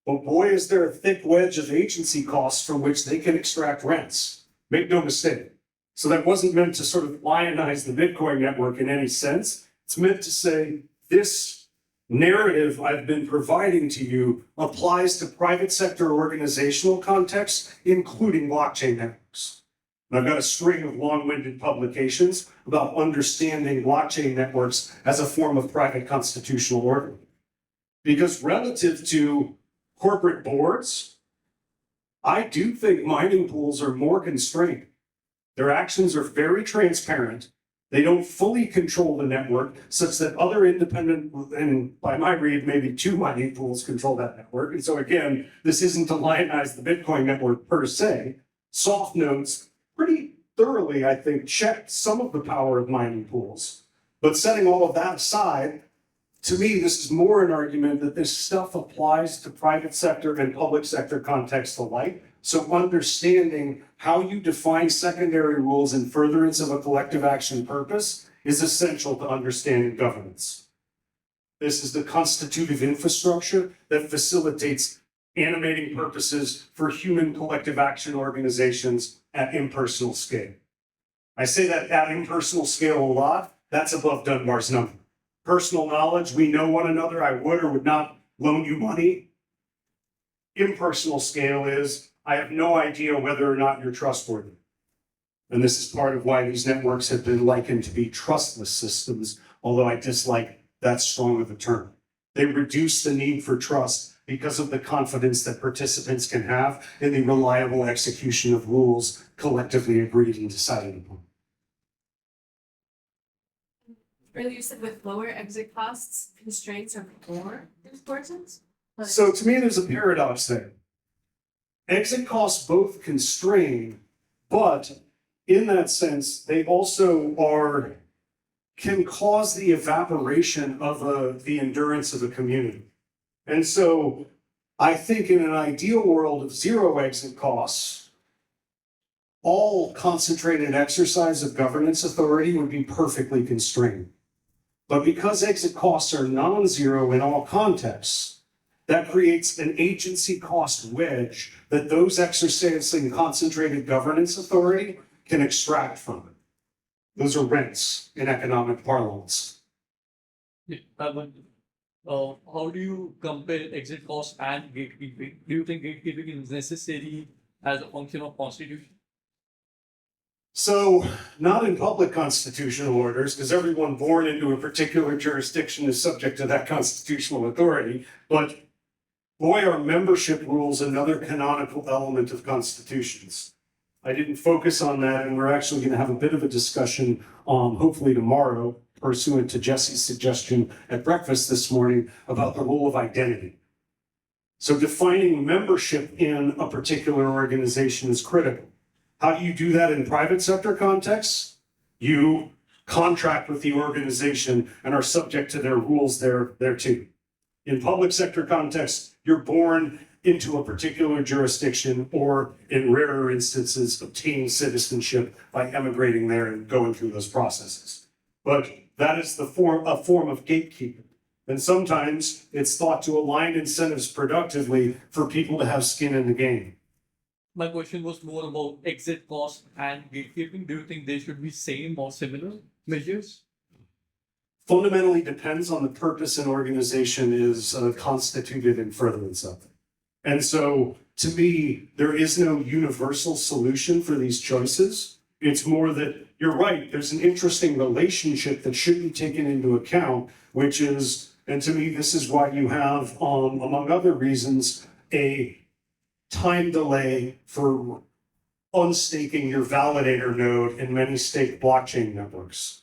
But boy, is there a thick wedge of agency costs from which they can extract rents. Make no mistake. So that wasn't meant to sort of lionize the Bitcoin network in any sense. It's meant to say this narrative I've been providing to you applies to private sector organizational contexts, including blockchain networks. And I've got a string of long-winded publications about understanding blockchain networks as a form of private constitutional order. Because relative to corporate boards, I do think mining pools are more constrained. Their actions are very transparent. They don't fully control the network such that other independent, and by my read, maybe two mining pools control that network. And so again, this isn't to lionize the Bitcoin network per se. Soft notes pretty thoroughly, I think, checked some of the power of mining pools. But setting all of that aside, to me, this is more an argument that this stuff applies to private sector and public sector contexts alike. So understanding how you define secondary rules in furtherance of a collective action purpose is essential to understanding governance. This is the constitutive infrastructure that facilitates animating purposes for human collective action organizations at impersonal scale. I say that at impersonal scale a lot. That's above Dunbar's number. Personal knowledge, we know one another, I would or would not loan you money. Impersonal scale is, I have no idea whether or not you're trustworthy. And this is part of why these networks have been likened to be trustless systems, although I dislike that strong of a term. They reduce the need for trust because of the confidence that participants can have in the reliable execution of rules collectively agreed and decided upon. Earlier you said with lower exit costs, constraints are more important? So to me, there's a paradox there. Exit costs both constrain, but in that sense, they also can cause the evaporation of the endurance of a community. And so I think in an ideal world of zero exit costs, all concentrated exercise of governance authority would be perfectly constrained. But because exit costs are non-zero in all contexts, that creates an agency cost wedge that those exercising concentrated governance authority can extract from it. Those are rents in economic parlance. Yeah, how do you compare exit cost and gatekeeping? Do you think gatekeeping is necessary as a function of constitution? So, not in public constitutional orders, because everyone born into a particular jurisdiction is subject to that constitutional authority, but boy, are membership rules another canonical element of constitutions. I didn't focus on that, and we're actually going to have a bit of a discussion, hopefully tomorrow, pursuant to Jesse's suggestion at breakfast this morning about the role of identity. So defining membership in a particular organization is critical. How do you do that in private sector contexts? You contract with the organization and are subject to their rules there too. In public sector contexts, you're born into a particular jurisdiction, or in rarer instances, obtain citizenship by emigrating there and going through those processes. But that is a form of gatekeeping. And sometimes it's thought to align incentives productively for people to have skin in the game. My question was more about exit cost and gatekeeping. Do you think they should be same or similar measures? Fundamentally depends on the purpose an organization is constituted in furtherance of. And so, to me, there is no universal solution for these choices. It's more that, you're right, there's an interesting relationship that should be taken into account, which is, and to me, this is why you have, among other reasons, a time delay for unstaking your validator node in many staked blockchain networks.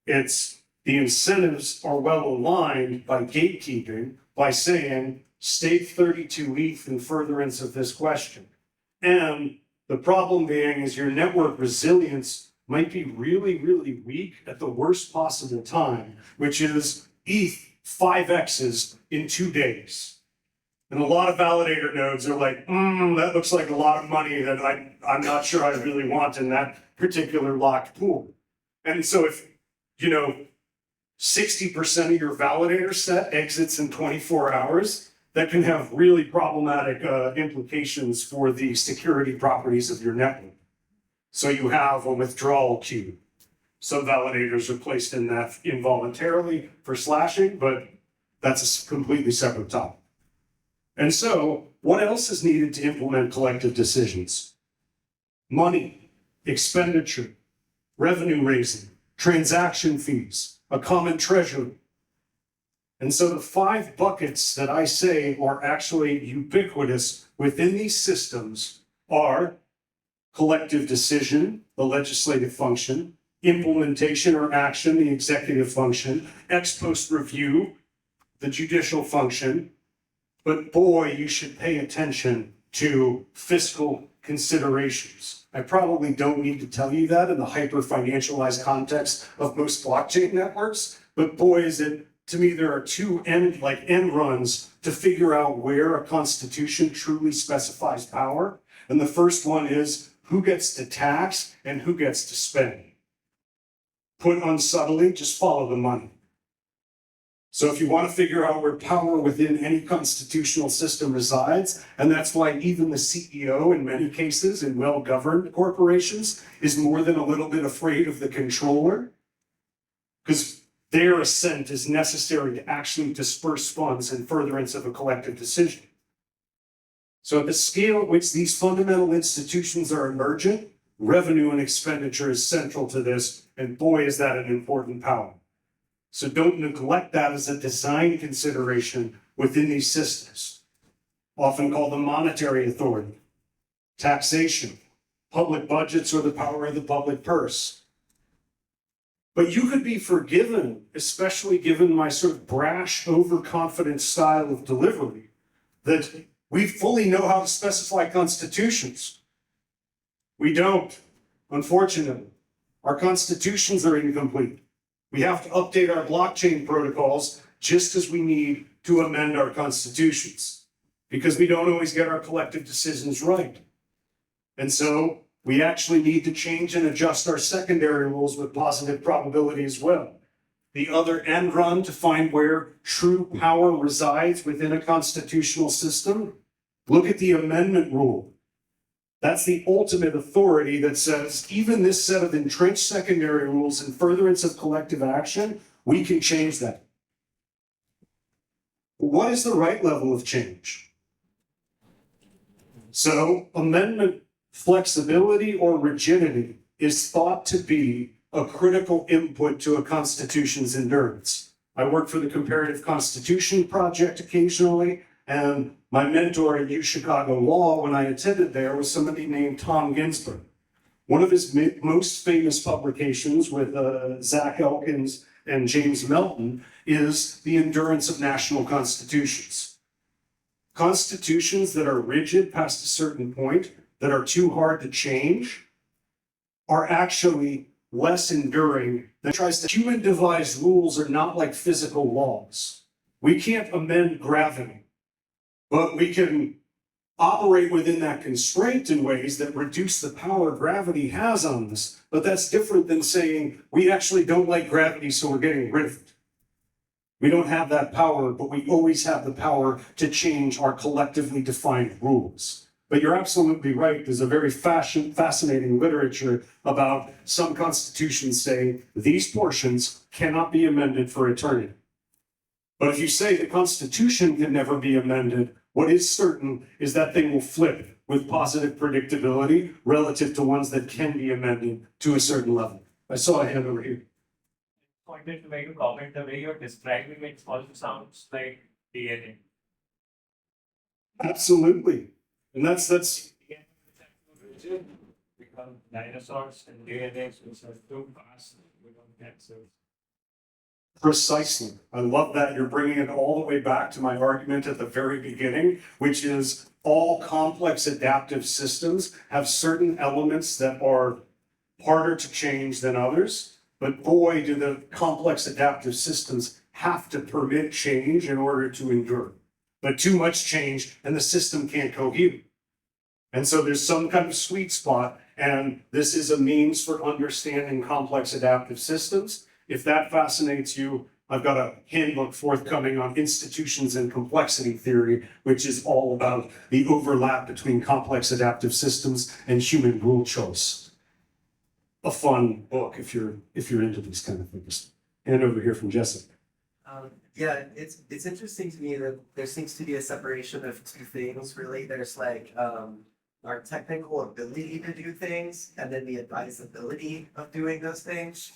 It's the incentives are well aligned by gatekeeping, by saying, stake 32 ETH in furtherance of this question. And the problem being is your network resilience might be really, really weak at the worst possible time, which is ETH 5x's in 2 days. And a lot of validator nodes are like, that looks like a lot of money that I'm not sure I really want in that particular locked pool. And so if, 60% of your validator set exits in 24 hours, that can have really problematic implications for the security properties of your network. So you have a withdrawal queue. Some validators are placed in that involuntarily for slashing, but that's a completely separate topic. And so, what else is needed to implement collective decisions? Money, expenditure, revenue raising, transaction fees, a common treasury. And so the 5 buckets that I say are actually ubiquitous within these systems are collective decision, the legislative function, implementation or action, the executive function, ex post review, the judicial function. But boy, you should pay attention to fiscal considerations. I probably don't need to tell you that in the hyper-financialized context of most blockchain networks, but boy, is it, to me, there are 2 end runs to figure out where a constitution truly specifies power. And the first one is who gets to tax and who gets to spend. Put unsubtly, just follow the money. So if you want to figure out where power within any constitutional system resides, and that's why even the CEO in many cases in well-governed corporations is more than a little bit afraid of the controller, because their assent is necessary to actually disperse funds in furtherance of a collective decision. So at the scale at which these fundamental institutions are emergent, revenue and expenditure is central to this, and boy, is that an important power. So don't neglect that as a design consideration within these systems, often called the monetary authority, taxation, public budgets, or the power of the public purse. But you could be forgiven, especially given my sort of brash, overconfident style of delivery, that we fully know how to specify constitutions. We don't, unfortunately. Our constitutions are incomplete. We have to update our blockchain protocols just as we need to amend our constitutions, because we don't always get our collective decisions right. And so we actually need to change and adjust our secondary rules with positive probability as well. The other end run to find where true power resides within a constitutional system, look at the amendment rule. That's the ultimate authority that says, even this set of entrenched secondary rules in furtherance of collective action, we can change that. What is the right level of change? So, amendment flexibility or rigidity is thought to be a critical input to a constitution's endurance. I work for the Comparative Constitution Project occasionally, And my mentor at U Chicago Law, when I attended there, was somebody named Tom Ginsburg. One of his most famous publications with Zach Elkins and James Melton is The Endurance of National Constitutions. Constitutions that are rigid past a certain point, that are too hard to change, are actually less enduring than tries to. Human-devised rules are not like physical laws. We can't amend gravity, but we can operate within that constraint in ways that reduce the power gravity has on us. But that's different than saying we actually don't like gravity, so we're getting rid of it. We don't have that power, but we always have the power to change our collectively defined rules. But you're absolutely right. There's a very fascinating literature about some constitutions saying these portions cannot be amended for eternity. But if you say the Constitution can never be amended, what is certain is that thing will flip with positive predictability relative to ones that can be amended to a certain level. I saw a hand over here. Wanted to make a comment, the way you're describing it also sounds like DNA. Absolutely. And that's Become dinosaurs and DNA, which are too fast, we don't get so. precisely. I love that you're bringing it all the way back to my argument at the very beginning, which is all complex adaptive systems have certain elements that are harder to change than others. But boy, do the complex adaptive systems have to permit change in order to endure. But too much change and the system can't cohere. And so there's some kind of sweet spot, and this is a means for understanding complex adaptive systems. If that fascinates you, I've got a handbook forthcoming on institutions and complexity theory, which is all about the overlap between complex adaptive systems and human rule choice. A fun book if you're into these kind of things. And over here from Jessica. Yeah, it's interesting to me that there seems to be a separation of two things, really. There's like our technical ability to do things and then the advisability of doing those things.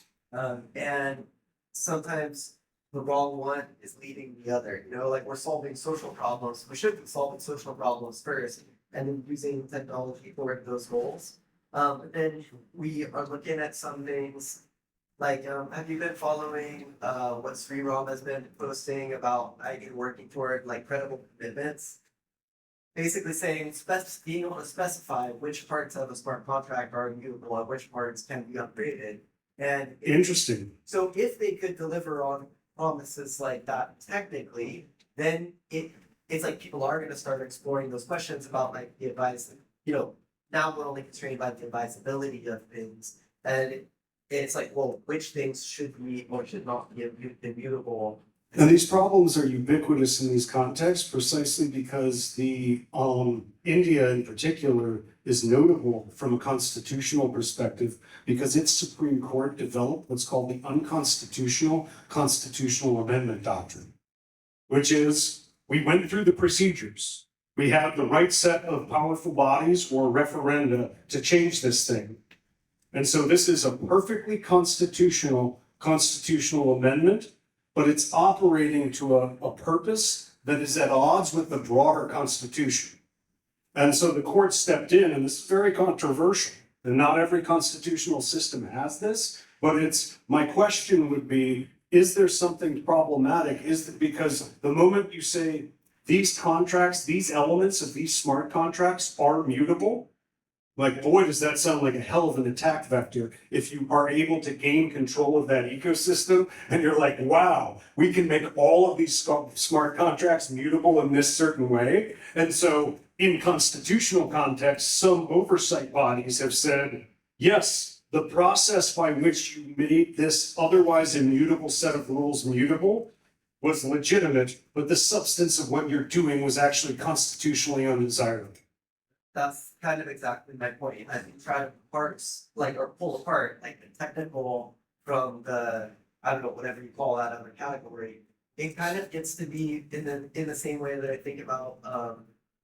And sometimes the wrong one is leading the other, you know, like we're solving social problems. We should be solving social problems first and then using technology toward those goals. Then we are looking at some things like, have you been following what Zugrama has been posting about working toward like credible commitments? Basically saying being able to specify which parts of a smart contract are immutable and which parts can be upgraded. And Interesting. so if they could deliver on promises like that technically, then it's like people are going to start exploring those questions about like the advice, you know, now we're only constrained by the advisability of things. And it's like, well, which things should be or should not be immutable? And these problems are ubiquitous in these contexts precisely because the India in particular is notable from a constitutional perspective because its Supreme Court developed what's called the unconstitutional constitutional amendment doctrine, which is we went through the procedures. We have the right set of powerful bodies or referenda to change this thing. And so this is a perfectly constitutional amendment, but it's operating to a purpose that is at odds with the broader Constitution. And so the court stepped in, and this is very controversial. And not every constitutional system has this, but my question would be, is there something problematic? Is it because the moment you say these contracts, these elements of these smart contracts are mutable, like, boy, does that sound like a hell of an attack vector if you are able to gain control of that ecosystem and you're like, wow, we can make all of these smart contracts mutable in this certain way. And so in constitutional context, some oversight bodies have said, yes, the process by which you made this otherwise immutable set of rules mutable was legitimate, but the substance of what you're doing was actually constitutionally undesirable. That's kind of exactly my point. I think try to pull apart like the technical from the, I don't know, whatever you call that other category. It kind of gets to be in the same way that I think about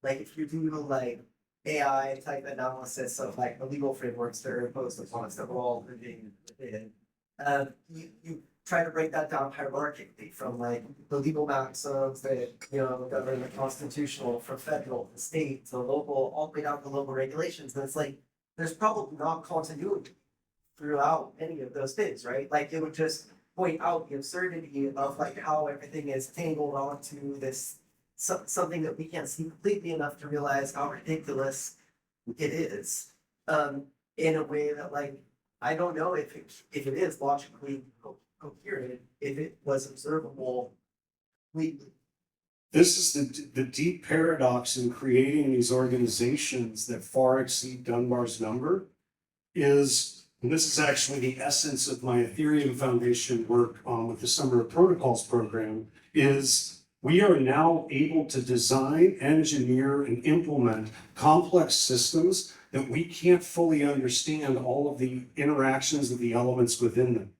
like if you do like AI type analysis of like the legal frameworks that are imposed upon us that we're all living within. try to break that down hierarchically from like the legal maxims that, govern the constitutional from federal to state to local, all the way down to local regulations. And it's like, there's probably not continuity throughout any of those things, right? Like it would just point out the absurdity of like how everything is tangled onto this something that we can't see completely enough to realize how ridiculous it is. In a way that like, I don't know if it is logically coherent, if it was observable completely. This is the deep paradox in creating these organizations that far exceed Dunbar's number is, and this is actually the essence of my Ethereum Foundation work with the Summer of Protocols program, is we are now able to design, engineer, and implement complex systems that we can't fully understand all of the interactions of the elements within them.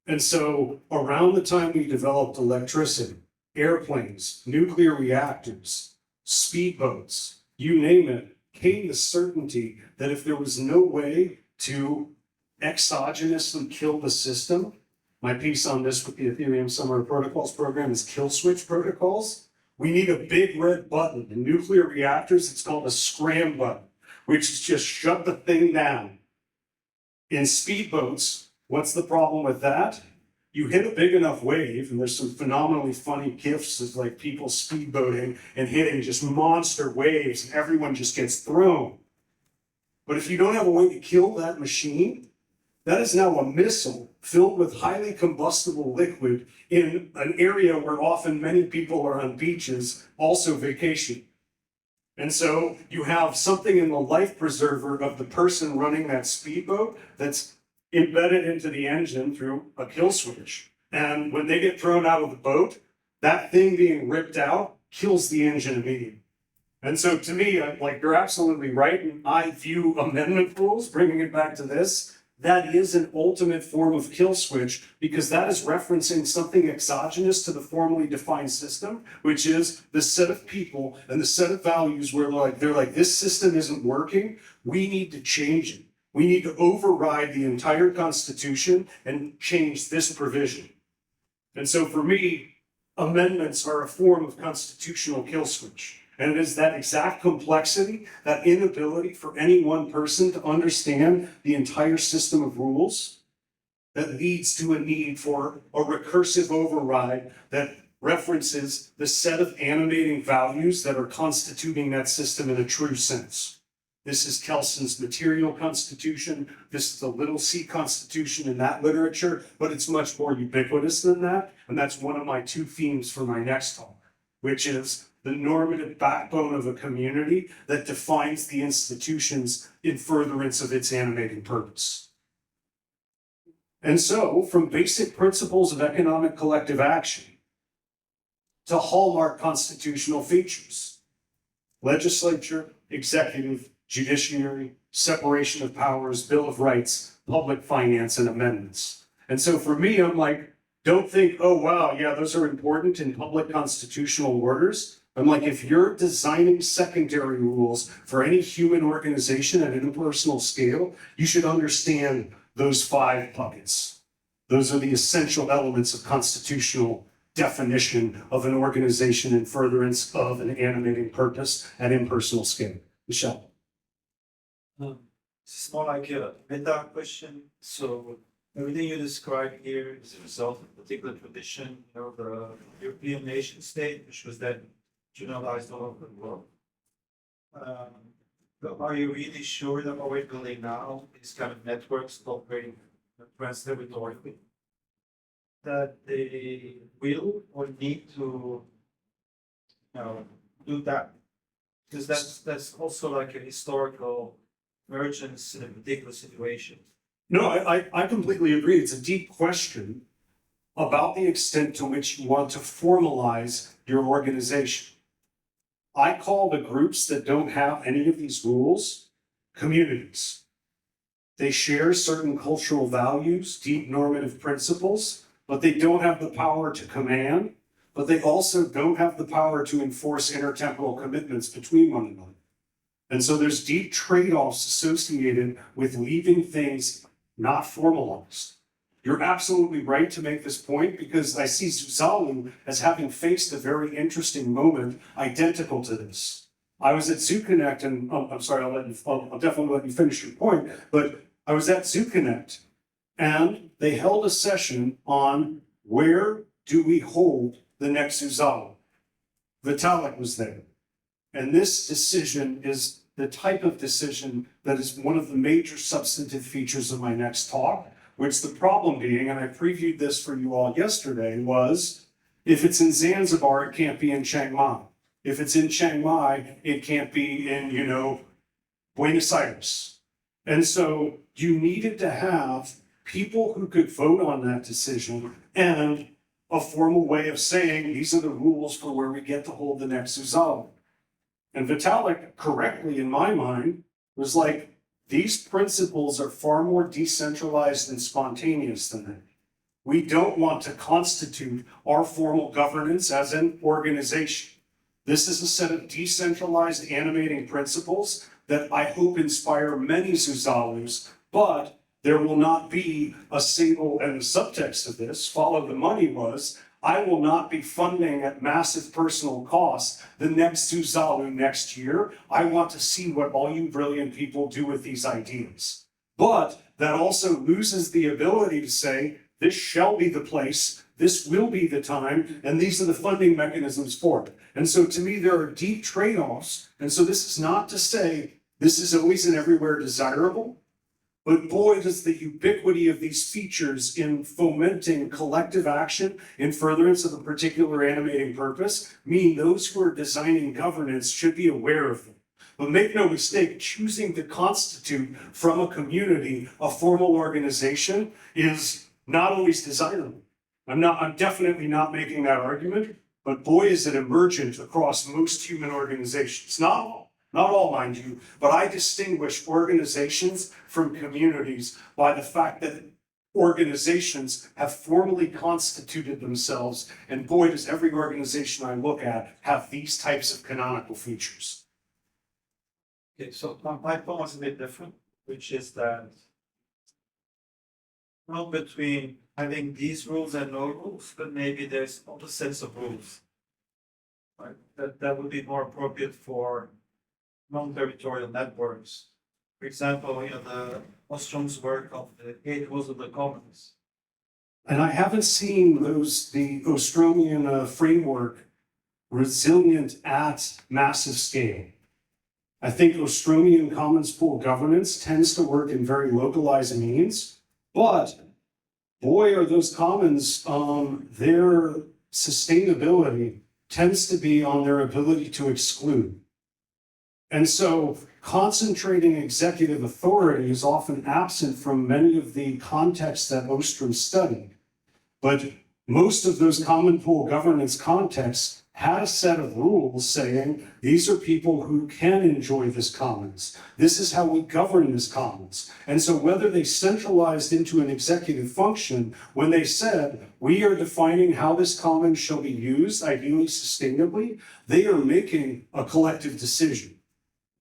And so around the time we developed electricity, airplanes, nuclear reactors, speedboats, you name it, came the certainty that if there was no way to exogenously kill the system, my piece on this with the Ethereum Summer of Protocols program is kill switch protocols. We need a big red button. In nuclear reactors, it's called a scram button, which is just shut the thing down. In speedboats, what's the problem with that? You hit a big enough wave, and there's some phenomenally funny gifs of like people speedboating and hitting just monster waves, and everyone just gets thrown. But if you don't have a way to kill that machine, that is now a missile filled with highly combustible liquid in an area where often many people are on beaches, also vacationing. And so you have something in the life preserver of the person running that speedboat that's embedded into the engine through a kill switch. And when they get thrown out of the boat, that thing being ripped out kills the engine immediately. And so to me, like you're absolutely right. And I view amendment rules, bringing it back to this, that is an ultimate form of kill switch because that is referencing something exogenous to the formally defined system, which is the set of people and the set of values where they're like, this system isn't working. We need to change it. We need to override the entire Constitution and change this provision. And so for me, amendments are a form of constitutional kill switch. And it is that exact complexity, that inability for any one person to understand the entire system of rules that leads to a need for a recursive override that references the set of animating values that are constituting that system in a true sense. This is Kelson's material constitution. This is the little c constitution in that literature, but it's much more ubiquitous than that. And that's one of my two themes for my next talk, which is the normative backbone of a community that defines the institutions in furtherance of its animating purpose. And so, from basic principles of economic collective action to hallmark constitutional features, legislature, executive, judiciary, separation of powers, Bill of Rights, public finance, and amendments. And so for me, I'm like, don't think, oh, wow, yeah, those are important in public constitutional orders. I'm like, if you're designing secondary rules for any human organization at an impersonal scale, you should understand those 5 buckets. Those are the essential elements of constitutional definition of an organization in furtherance of an animating purpose at impersonal scale. Michelle. It's more like a meta question. So everything you describe here is a result of a particular tradition, the European nation state, which was then generalized all over the world. But are you really sure that what we're building now, these kind of networks operating trans-territorially, that they will or need to, do that? Because that's also like a historical emergence in a particular situation. No, I completely agree. It's a deep question about the extent to which you want to formalize your organization. I call the groups that don't have any of these rules communities. They share certain cultural values, deep normative principles, but they don't have the power to command, but they also don't have the power to enforce intertemporal commitments between one another. And so there's deep trade-offs associated with leaving things not formalized. you're absolutely right to make this point because I see Zuzalu as having faced a very interesting moment identical to this. I was at ZooConnect and, I'm sorry, I'll definitely let you finish your point, but I was at ZooConnect and they held a session on where do we hold the next Zuzalu. Vitalik was there. And this decision is the type of decision that is one of the major substantive features of my next talk, which the problem being, and I previewed this for you all yesterday, was if it's in Zanzibar, it can't be in Chiang Mai. If it's in Chiang Mai, it can't be in, Buenos Aires. And so you needed to have people who could vote on that decision and a formal way of saying, these are the rules for where we get to hold the next Zuzalu. And Vitalik, correctly in my mind, was like, these principles are far more decentralized and spontaneous than that. We don't want to constitute our formal governance as an organization. This is a set of decentralized animating principles that I hope inspire many Zuzalus, but there will not be a single, and the subtext of this, follow the money was, I will not be funding at massive personal cost the next Zuzalu next year. I want to see what all you brilliant people do with these ideas. But that also loses the ability to say, this shall be the place, this will be the time, and these are the funding mechanisms for it. And so to me, there are deep trade-offs. And so this is not to say this is always and everywhere desirable, but boy, does the ubiquity of these features in fomenting collective action in furtherance of a particular animating purpose mean those who are designing governance should be aware of them. But make no mistake, choosing to constitute from a community a formal organization is not always desirable. I'm definitely not making that argument, but boy, is it emergent across most human organizations. Not all, mind you, but I distinguish organizations from communities by the fact that organizations have formally constituted themselves, and boy, does every organization I look at have these types of canonical features. Okay, so my point was a bit different, which is that not between having these rules and no rules, but maybe there's other sets of rules. Right? That would be more appropriate for non-territorial networks. For example, the Ostrom's work of the 8 rules of the commons. And I haven't seen the Ostromian framework resilient at massive scale. I think Ostromian commons pool governance tends to work in very localized means, but boy, are those commons, their sustainability tends to be on their ability to exclude. And so concentrating executive authority is often absent from many of the contexts that Ostrom studied. But most of those common pool governance contexts had a set of rules saying, these are people who can enjoy this commons. This is how we govern this commons. And so whether they centralized into an executive function, when they said, we are defining how this commons shall be used, ideally sustainably, they are making a collective decision.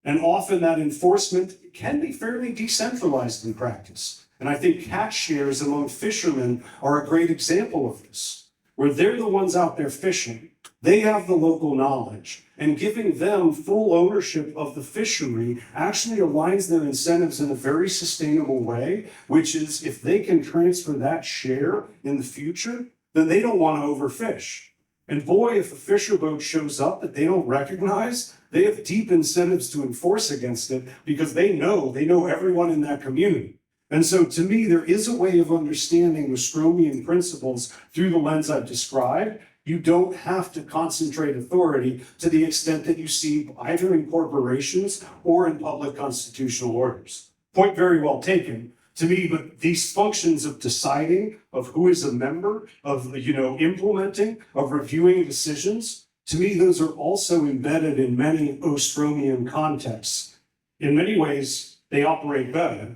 And often that enforcement can be fairly decentralized in practice. And I think catch shares among fishermen are a great example of this, where they're the ones out there fishing. They have the local knowledge, and giving them full ownership of the fishery actually aligns their incentives in a very sustainable way, which is if they can transfer that share in the future, then they don't want to overfish. And boy, if a fisher boat shows up that they don't recognize, they have deep incentives to enforce against it because they know everyone in that community. And so to me, there is a way of understanding Ostromian principles through the lens I've described. You don't have to concentrate authority to the extent that you see either in corporations or in public constitutional orders. Point very well taken to me, but these functions of deciding, of who is a member, of implementing, of reviewing decisions, to me, those are also embedded in many Ostromian contexts. In many ways, they operate better.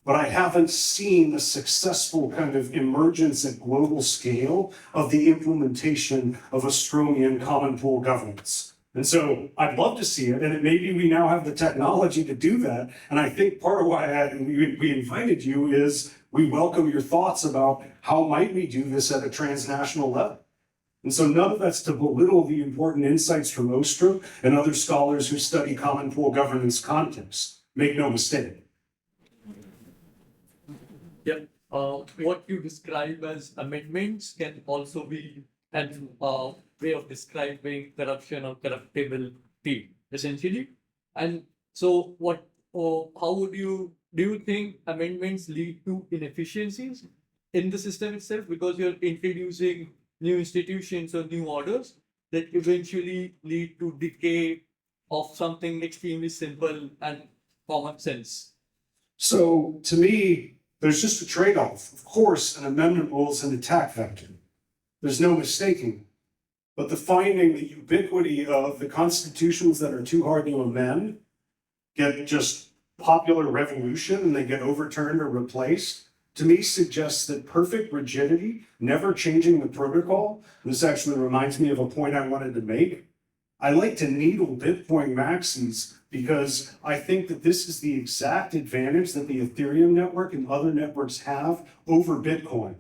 But I haven't seen a successful kind of emergence at global scale of the implementation of Ostromian common pool governance. And so I'd love to see it, and maybe we now have the technology to do that. And I think part of why we invited you is We welcome your thoughts about how might we do this at a transnational level. And so none of that's to belittle the important insights from Ostrom and other scholars who study common pool governance context. Make no mistake. Yeah, what you describe as amendments can also be an way of describing corruption or corruptibility, essentially. And so, how would do you think amendments lead to inefficiencies in the system itself because you're introducing new institutions or new orders that eventually lead to decay of something extremely simple and common sense? So to me, there's just a trade-off. Of course, an amendment rule is an attack vector. There's no mistaking it. But the finding the ubiquity of the constitutions that are too hard to amend get just popular revolution and they get overturned or replaced, to me suggests that perfect rigidity, never changing the protocol. This actually reminds me of a point I wanted to make. I like to needle Bitcoin maxis because I think that this is the exact advantage that the Ethereum network and other networks have over Bitcoin.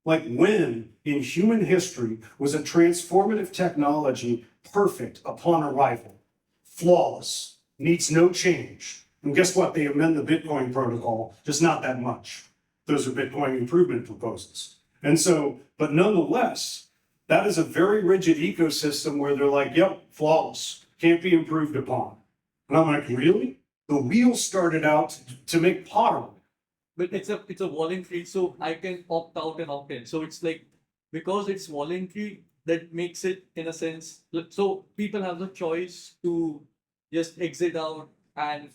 Like when in human history was a transformative technology perfect upon arrival, flawless, needs no change. And guess what? They amend the Bitcoin protocol, just not that much. Those are Bitcoin improvement proposals. And so, but nonetheless, that is a very rigid ecosystem where they're like, yep, flawless, can't be improved upon. And I'm like, really? The wheel started out to make pottery. But it's a voluntary, so I can opt out and opt in. So it's like because it's voluntary, that makes it in a sense. So people have the choice to just exit out and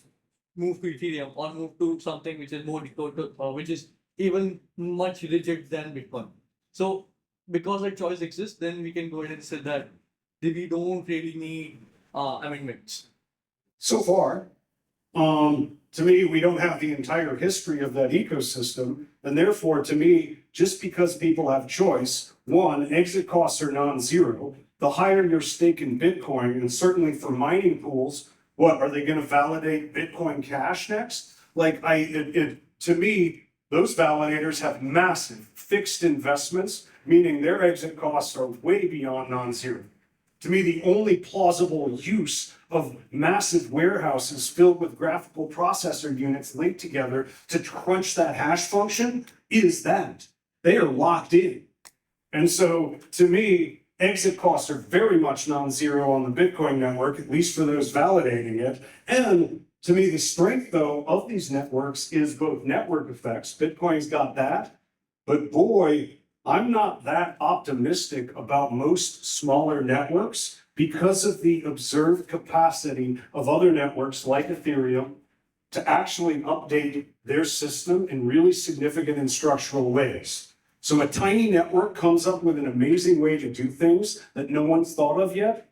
move to Ethereum or move to something which is more decoded, which is even much rigid than Bitcoin. So because that choice exists, then we can go ahead and say that we don't really need amendments. So far, to me, we don't have the entire history of that ecosystem. And therefore, to me, just because people have choice, one, exit costs are non-zero. The higher your stake in Bitcoin, and certainly for mining pools, what, are they going to validate Bitcoin Cash next? Like, to me, those validators have massive fixed investments, meaning their exit costs are way beyond non-zero. To me, the only plausible use of massive warehouses filled with graphical processor units linked together to crunch that hash function is that. They are locked in. And so, to me, exit costs are very much non-zero on the Bitcoin network, at least for those validating it. And to me, the strength, though, of these networks is both network effects. Bitcoin's got that. But boy, I'm not that optimistic about most smaller networks because of the observed capacity of other networks like Ethereum to actually update their system in really significant and structural ways. So a tiny network comes up with an amazing way to do things that no one's thought of yet.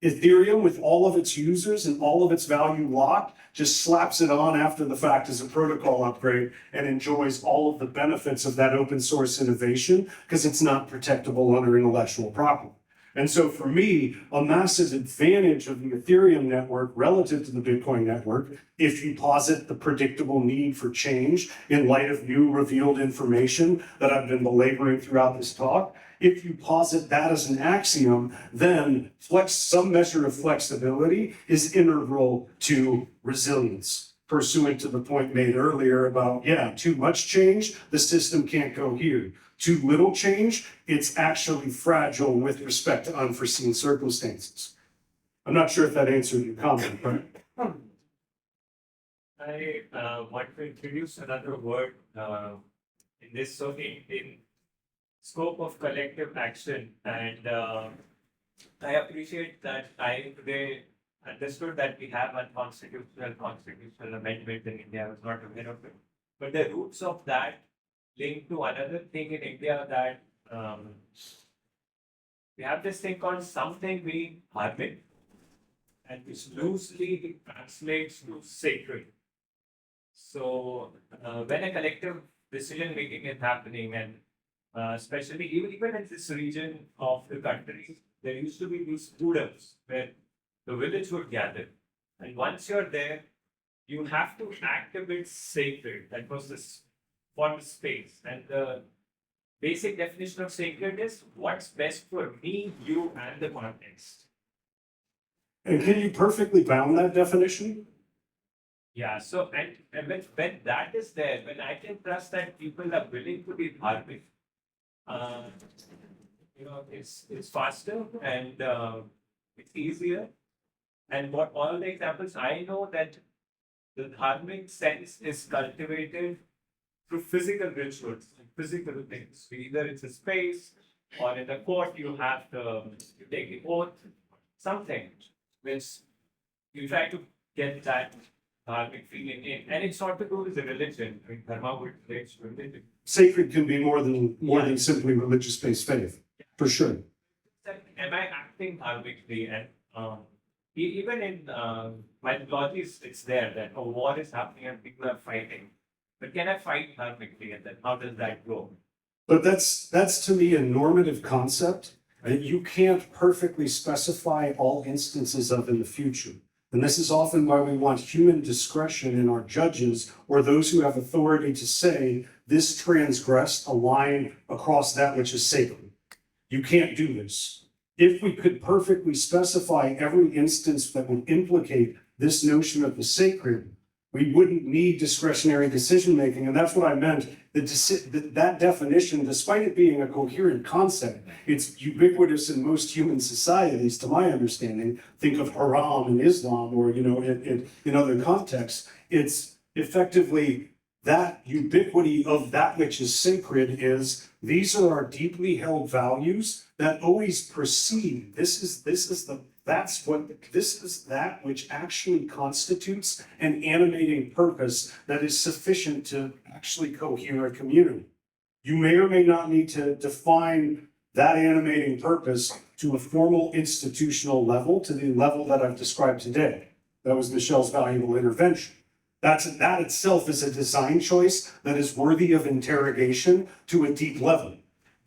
Ethereum, with all of its users and all of its value locked, just slaps it on after the fact as a protocol upgrade and enjoys all of the benefits of that open source innovation because it's not protectable under intellectual property. And so for me, a massive advantage of the Ethereum network relative to the Bitcoin network, if you posit the predictable need for change in light of new revealed information that I've been belaboring throughout this talk, if you posit that as an axiom, then some measure of flexibility is integral to resilience. Pursuant to the point made earlier about, too much change, the system can't go here. Too little change, it's actually fragile with respect to unforeseen circumstances. I'm not sure if that answered your comment, but. I want to introduce another word in this. So in scope of collective action, and I appreciate that I today understood that we have a constitutional amendment in India. I was not aware of it. But the roots of that link to another thing in India that we have this thing called something being harming, and which loosely translates to sacred. So when a collective decision making is happening, and especially even in this region of the country, there used to be these kudams where the village would gather, and once you're there, you have to act a bit sacred. That was this for the space. And the basic definition of sacred is what's best for me, you, and the context. And can you perfectly bound that definition? Yeah, so and when that is there, when I can trust that people are willing to be dharmic, it's faster and it's easier. And what all the examples I know that the dharmic sense is cultivated through physical rituals, physical things. So either it's a space or in the court you have you take the oath, something which you try to get that dharmic feeling in. And it's not to do with the religion. I mean, dharma would relate to religion. Sacred can be more than simply religious-based faith, for sure. Am I acting dharmically? And even in mythology, it's there that a war is happening and people are fighting. But can I fight dharmically? And then how does that go? But that's to me a normative concept that you can't perfectly specify all instances of in the future. And this is often why we want human discretion in our judges or those who have authority to say this transgressed a line across that which is sacred. You can't do this. If we could perfectly specify every instance that would implicate this notion of the sacred, we wouldn't need discretionary decision-making. And that's what I meant. That definition, despite it being a coherent concept, it's ubiquitous in most human societies, to my understanding. Think of haram in Islam or, in other contexts. It's effectively that ubiquity of that which is sacred is, these are our deeply held values that always precede. This is that which actually constitutes an animating purpose that is sufficient to actually cohere a community. You may or may not need to define that animating purpose to a formal institutional level, to the level that I've described today. That was Michelle's valuable intervention. That itself is a design choice that is worthy of interrogation to a deep level.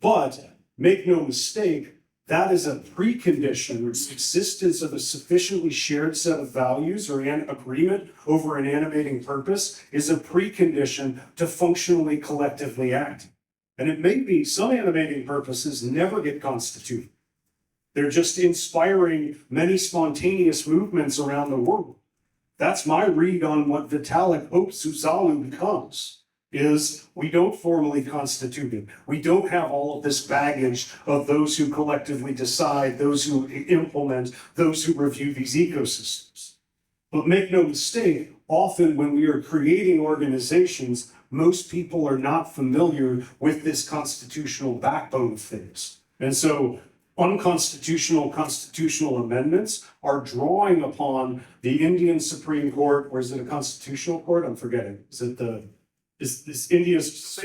But make no mistake, that is a precondition. The existence of a sufficiently shared set of values or an agreement over an animating purpose is a precondition to functionally collectively act. And it may be some animating purposes never get constituted. They're just inspiring many spontaneous movements around the world. That's my read on what Vitalik hopes Suzalu becomes, is we don't formally constitute it. We don't have all of this baggage of those who collectively decide, those who implement, those who review these ecosystems. But make no mistake, often when we are creating organizations, most people are not familiar with this constitutional backbone of things. And so unconstitutional constitutional amendments are drawing upon the Indian Supreme Court, or is it a constitutional court? I'm forgetting. Is India's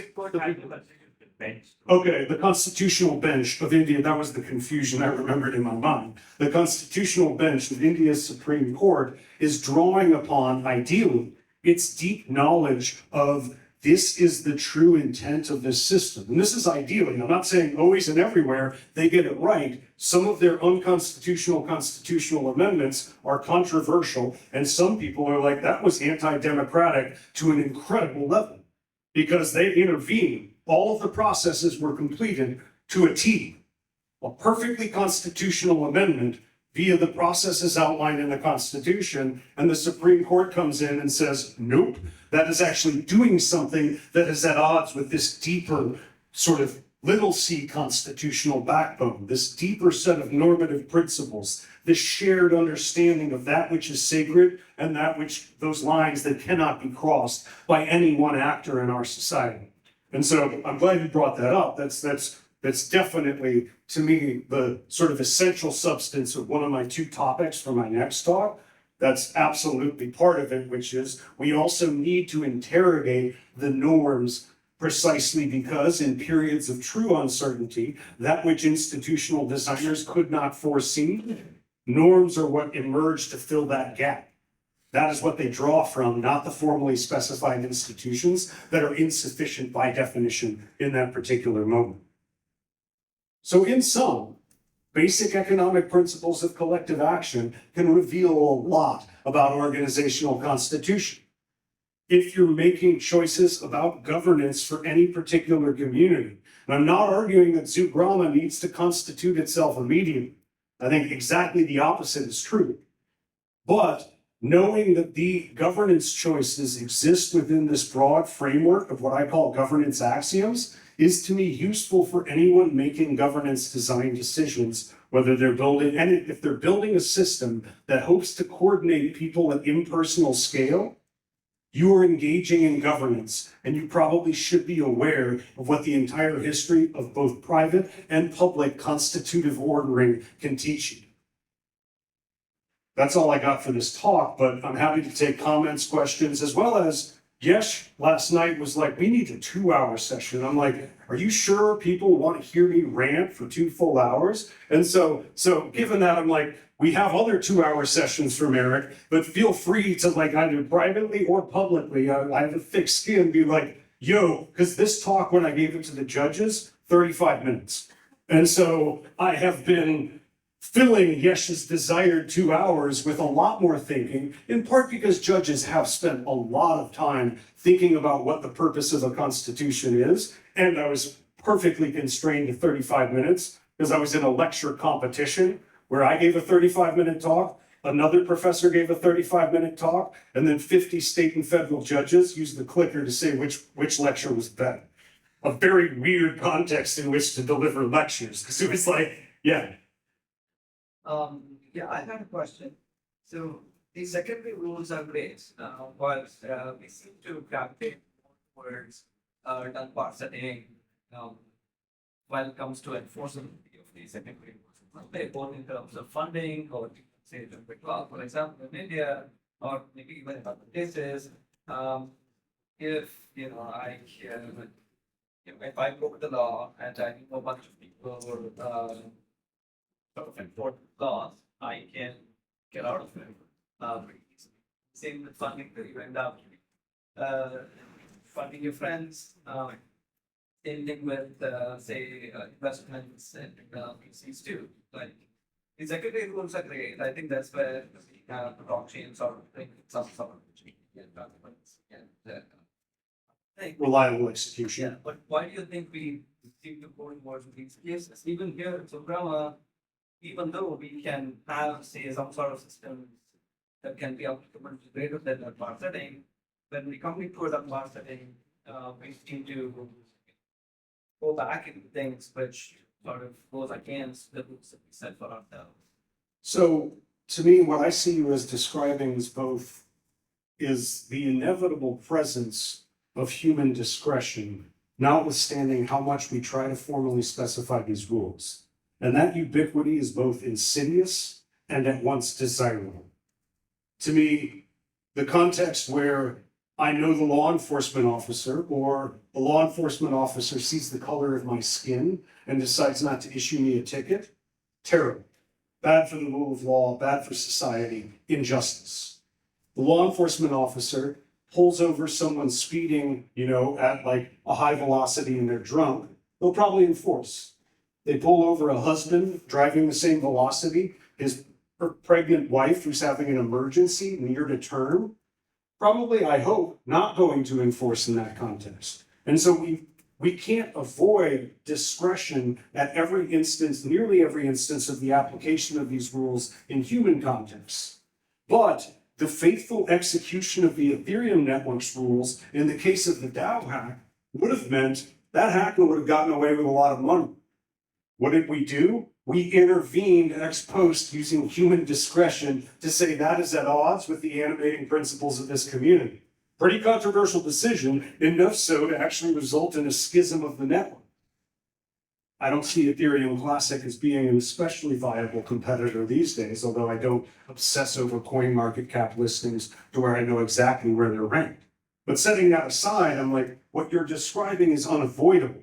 Bench. Okay, the constitutional bench of India, that was the confusion I remembered in my mind. The constitutional bench of India's Supreme Court is drawing upon, ideally, its deep knowledge of this is the true intent of this system. And this is ideally, I'm not saying always and everywhere they get it right. Some of their unconstitutional constitutional amendments are controversial, and some people are like, that was anti-democratic to an incredible level because they intervened. All of the processes were completed to a T. A perfectly constitutional amendment via the processes outlined in the Constitution, and the Supreme Court comes in and says, nope, that is actually doing something that is at odds with this deeper sort of little c constitutional backbone, this deeper set of normative principles, this shared understanding of that which is sacred and that which, those lines that cannot be crossed by any one actor in our society. And so I'm glad you brought that up. That's definitely, to me, the sort of essential substance of one of my two topics for my next talk. That's absolutely part of it, which is we also need to interrogate the norms precisely because in periods of true uncertainty, that which institutional designers could not foresee, norms are what emerge to fill that gap. That is what they draw from, not the formally specified institutions that are insufficient by definition in that particular moment. So in sum, basic economic principles of collective action can reveal a lot about organizational constitution. if you're making choices about governance for any particular community. And I'm not arguing that Zugrama needs to constitute itself immediately. I think exactly the opposite is true. But knowing that the governance choices exist within this broad framework of what I call governance axioms is to me useful for anyone making governance design decisions, whether they're building, and if they're building a system that hopes to coordinate people at impersonal scale, you are engaging in governance, and you probably should be aware of what the entire history of both private and public constitutive ordering can teach you. That's all I got for this talk, but I'm happy to take comments, questions, as well as Yesh last night was like, we need a 2-hour session. I'm like, are you sure people want to hear me rant for 2 full hours? And so given that, I'm like, we have other 2-hour sessions from Eric, but feel free to like either privately or publicly, I have a thick skin, be like, yo, because this talk, when I gave it to the judges, 35 minutes. And so I have been filling Yesh's desired 2 hours with a lot more thinking, in part because judges have spent a lot of time thinking about what the purpose of the Constitution is. And I was perfectly constrained to 35 minutes because I was in a lecture competition where I gave a 35-minute talk, another professor gave a 35-minute talk, and then 50 state and federal judges used the clicker to say which lecture was better. A very weird context in which to deliver lectures, because it was like, yeah. Yeah, I had a question. So the secondary rules are great, but we seem to gravitate towards Dunbar setting when it comes to enforceability of the secondary rules, both in terms of funding or say the quick law, for example, in India, or maybe even in other places. If if I broke the law and I know a bunch of people sort of enforce laws, I can get out of it pretty easily. Same with funding, that you end up funding your friends. Same thing with say investments and PCs too. Like the secondary rules are great. I think that's where the blockchain sort of thing some of documents and Reliable execution. yeah, but why do you think we seem to go towards these cases? Even here in Zugrama, even though we can have, say, some sort of system that can be applicable to greater than Dunbar setting, when we come into a Dunbar setting, we seem to go back into things which sort of goes against the rules that we set for ourselves. So to me, what I see you as describing is the inevitable presence of human discretion, notwithstanding how much we try to formally specify these rules. And that ubiquity is both insidious and at once desirable. To me, the context where I know the law enforcement officer, or the law enforcement officer sees the color of my skin and decides not to issue me a ticket, terrible. Bad for the rule of law, bad for society, injustice. The law enforcement officer pulls over someone speeding, at like a high velocity and they're drunk, they'll probably enforce. They pull over a husband driving the same velocity, his pregnant wife who's having an emergency near to term, probably, I hope, not going to enforce in that context. And so we can't avoid discretion at every instance, nearly every instance of the application of these rules in human contexts. But the faithful execution of the Ethereum network's rules in the case of the DAO hack would have meant that hacker would have gotten away with a lot of money. What did we do? We intervened ex post using human discretion to say that is at odds with the animating principles of this community. Pretty controversial decision, enough so to actually result in a schism of the network. I don't see Ethereum Classic as being an especially viable competitor these days, although I don't obsess over coin market cap listings to where I know exactly where they're ranked. But setting that aside, I'm like, what you're describing is unavoidable.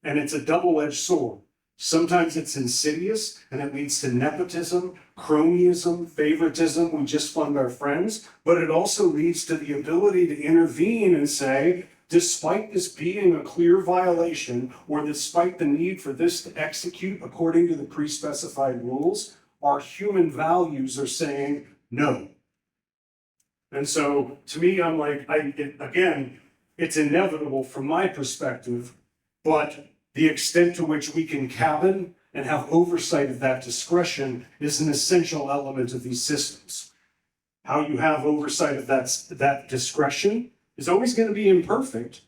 And it's a double-edged sword. Sometimes it's insidious and it leads to nepotism, cronyism, favoritism, we just fund our friends, but it also leads to the ability to intervene and say, despite this being a clear violation, or despite the need for this to execute according to the pre-specified rules, our human values are saying no. And so to me, I'm like, again, it's inevitable from my perspective, but the extent to which we can cabin and have oversight of that discretion is an essential element of these systems. How you have oversight of that discretion is always going to be imperfect,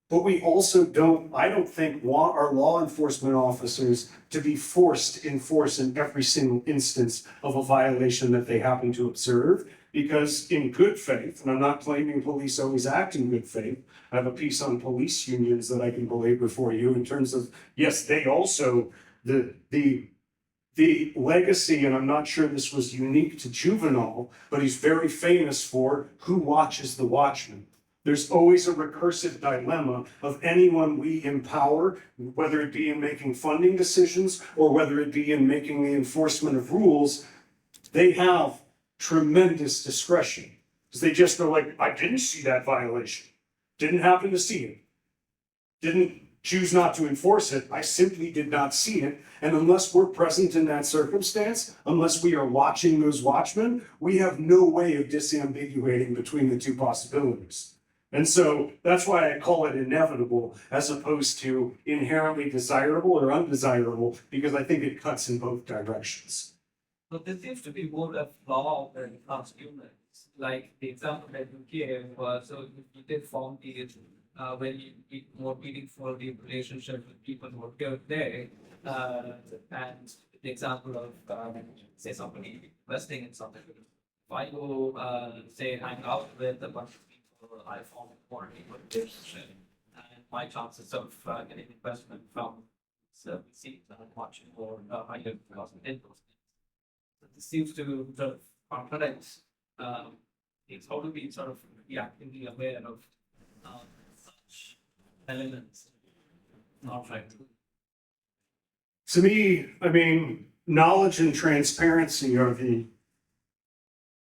but we also I don't think want our law enforcement officers to be forced to enforce in every single instance of a violation that they happen to observe, because in good faith, and I'm not claiming police always act in good faith, I have a piece on police unions that I can belabor for you in terms of, yes, they also, the legacy, and I'm not sure this was unique to Juvenal, but he's very famous for who watches the watchman. There's always a recursive dilemma of anyone we empower, whether it be in making funding decisions or whether it be in making the enforcement of rules, they have tremendous discretion. Because they just are like, I didn't see that violation. Didn't happen to see it. Didn't choose not to enforce it. I simply did not see it. And unless we're present in that circumstance, unless we are watching those watchmen, we have no way of disambiguating between the two possibilities. And so that's why I call it inevitable as opposed to inherently desirable or undesirable, because I think it cuts in both directions. So this seems to be more a flaw than humans. Like the example that you gave was, so you did form the when you were meaningful the relationship with people who were good there, and the example of say somebody investing in something. If I go say hang out with a bunch of people, I form a more equal relationship, and my chances of getting investment from VCs are much more higher because of those things. So this seems to sort of contradict things. How do we sort of be actively aware of such elements? Not right. To me, I mean, knowledge and transparency are the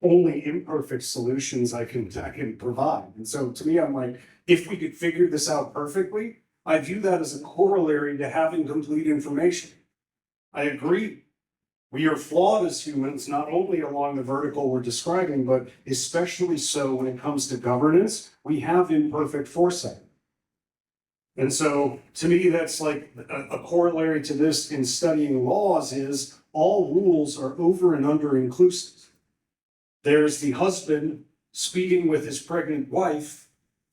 only imperfect solutions I can provide. And so to me, I'm like, if we could figure this out perfectly, I view that as a corollary to having complete information. I agree. We are flawed as humans, not only along the vertical we're describing, but especially so when it comes to governance, we have imperfect foresight. And so to me, that's like a corollary to this in studying laws is all rules are over and under inclusive. There's the husband speaking with his pregnant wife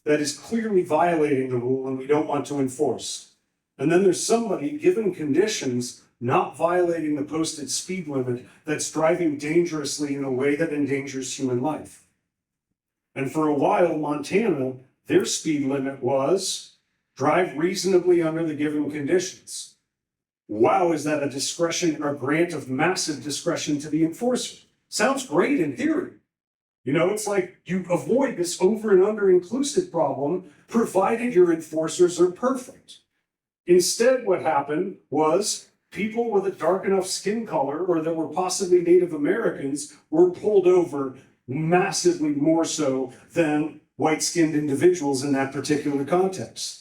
that is clearly violating the rule and we don't want to enforce. And then there's somebody, given conditions, not violating the posted speed limit that's driving dangerously in a way that endangers human life. And for a while, Montana, their speed limit was drive reasonably under the given conditions. Wow, is that a discretion or grant of massive discretion to the enforcer? Sounds great in theory. You know, it's like you avoid this over and under inclusive problem, provided your enforcers are perfect. Instead, what happened was people with a dark enough skin color or that were possibly Native Americans were pulled over massively more so than white-skinned individuals in that particular context.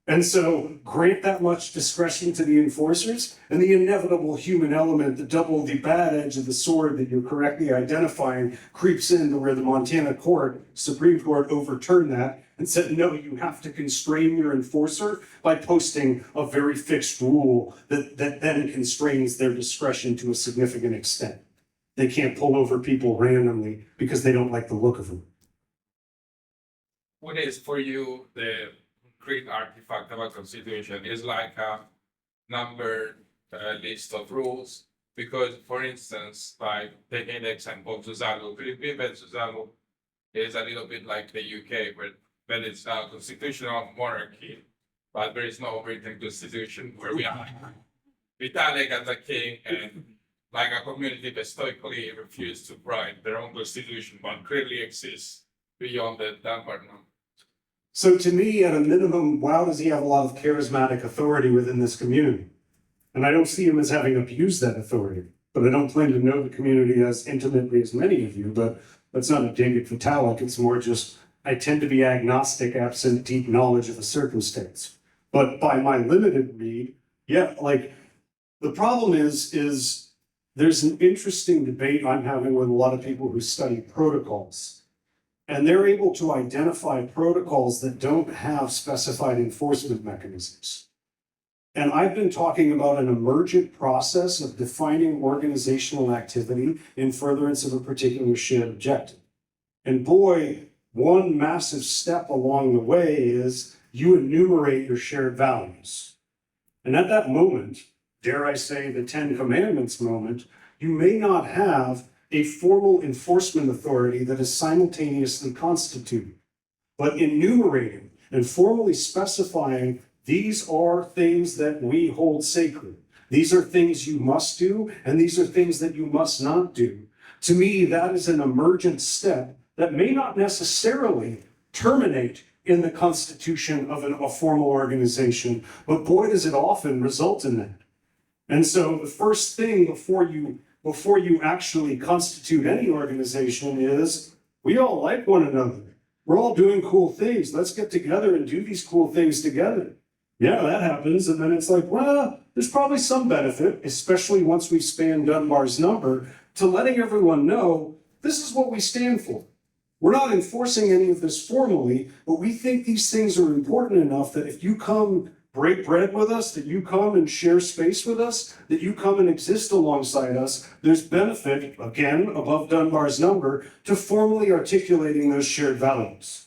And so grant that much discretion to the enforcers and the inevitable human element, the bad edge of the sword that you're correctly identifying creeps into where the Montana Supreme Court overturned that and said, no, you have to constrain your enforcer by posting a very fixed rule that then constrains their discretion to a significant extent. They can't pull over people randomly because they don't like the look of them. What is for you the concrete artifact of a constitution? Is like a numbered list of rules? Because, for instance, by taking the example of Zugrama, Philippine Zugrama is a little bit like the UK, where it's a constitutional monarchy, but there is no written constitution where we are italic as a king and like a community that stoically refused to write their own constitution, but clearly exists beyond the Dunbar number. So to me, at a minimum, wow, does he have a lot of charismatic authority within this community? And I don't see him as having abused that authority, but I don't claim to know the community as intimately as many of you, but that's not a dig at Vitalik. It's more just, I tend to be agnostic absent deep knowledge of the circumstance. But by my limited read, yeah, like the problem is there's an interesting debate I'm having with a lot of people who study protocols. And they're able to identify protocols that don't have specified enforcement mechanisms. And I've been talking about an emergent process of defining organizational activity in furtherance of a particular shared objective. And boy, one massive step along the way is you enumerate your shared values. And at that moment, dare I say the Ten Commandments moment, you may not have a formal enforcement authority that is simultaneously constituted. But enumerating and formally specifying these are things that we hold sacred. These are things you must do, and these are things that you must not do. To me, that is an emergent step that may not necessarily terminate in the constitution of a formal organization, but boy, does it often result in that. And so the first thing before you actually constitute any organization is we all like one another. We're all doing cool things. Let's get together and do these cool things together. Yeah, that happens. And then it's like, well, there's probably some benefit, especially once we span Dunbar's number, to letting everyone know this is what we stand for. We're not enforcing any of this formally, but we think these things are important enough that if you come break bread with us, that you come and share space with us, that you come and exist alongside us, there's benefit, again, above Dunbar's number, to formally articulating those shared values.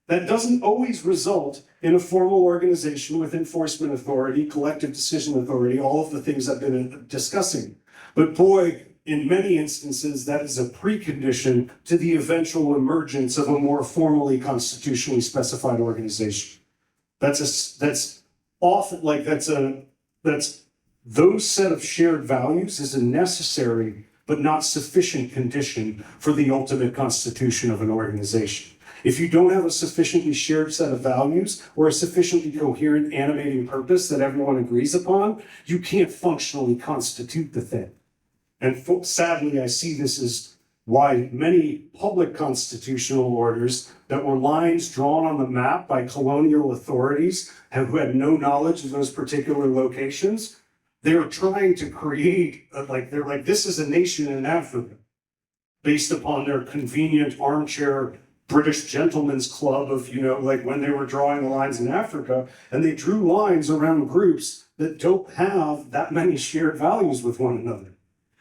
That doesn't always result in a formal organization with enforcement authority, collective decision authority, all of the things I've been discussing. But boy, in many instances, that is a precondition to the eventual emergence of a more formally constitutionally specified organization. That's those set of shared values is a necessary but not sufficient condition for the ultimate constitution of an organization. If you don't have a sufficiently shared set of values or a sufficiently coherent animating purpose that everyone agrees upon, you can't functionally constitute the thing. And sadly, I see this as why many public constitutional orders that were lines drawn on the map by colonial authorities who had no knowledge of those particular locations, they're trying to create, they're like, this is a nation in Africa, based upon their convenient armchair British gentlemen's club of, when they were drawing the lines in Africa, and they drew lines around groups that don't have that many shared values with one another.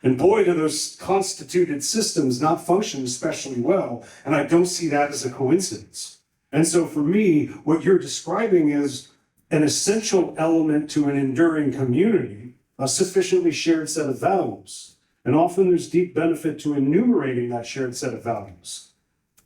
And boy, do those constituted systems not function especially well, and I don't see that as a coincidence. And so for me, what you're describing is an essential element to an enduring community, a sufficiently shared set of values. And often there's deep benefit to enumerating that shared set of values.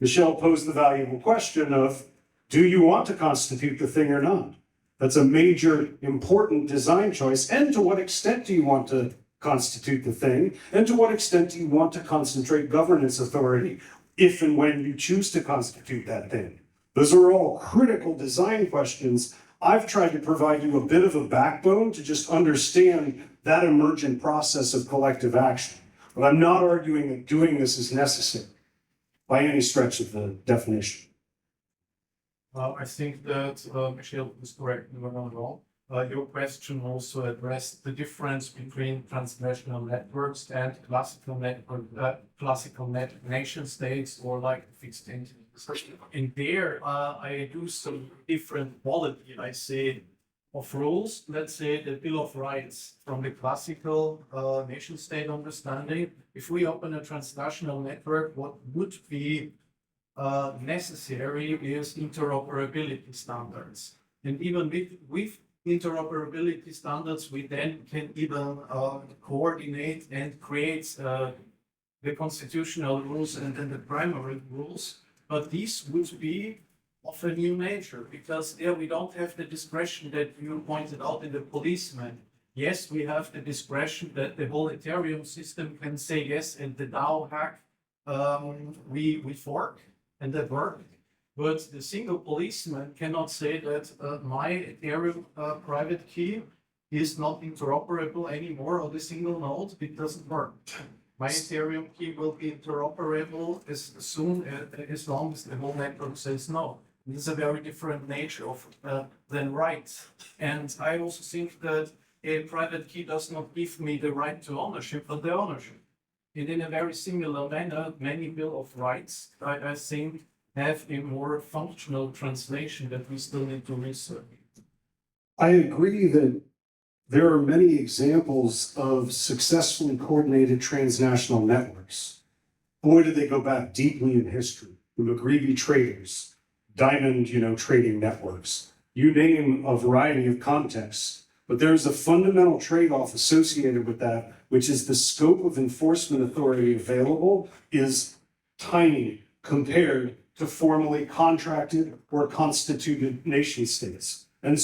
Michelle posed the valuable question of, do you want to constitute the thing or not? That's a major, important design choice. And to what extent do you want to constitute the thing? And to what extent do you want to concentrate governance authority if and when you choose to constitute that thing? Those are all critical design questions. I've tried to provide you a bit of a backbone to just understand that emergent process of collective action. But I'm not arguing that doing this is necessary by any stretch of the definition. I think that Michelle is correct, not wrong. Your question also addressed the difference between transnational networks and classical nation states or like fixed entities. In there, I do some different quality, I say, of rules. Let's say the Bill of Rights from the classical nation state understanding. If we open a transnational network, what would be necessary is interoperability standards. And even with interoperability standards, we then can even coordinate and create the constitutional rules and then the primary rules. But these would be of a new nature, because there we don't have the discretion that you pointed out in the policeman. Yes, we have the discretion that the whole Ethereum system can say yes, and the DAO hack we fork and that work. But the single policeman cannot say that my Ethereum private key is not interoperable anymore, or the single node, it doesn't work. My Ethereum key will be interoperable as long as the whole network says no. This is a very different nature of than rights. And I also think that a private key does not give me the right to ownership, but the ownership. And in a very similar manner, many Bill of Rights, I think, have a more functional translation that we still need to research. I agree that there are many examples of successfully coordinated transnational networks. Boy, did they go back deeply in history. The McGreevy traders, diamond, trading networks. You name a variety of contexts, but there's a fundamental trade-off associated with that, which is the scope of enforcement authority available is tiny compared to formally contracted or constituted nation states. And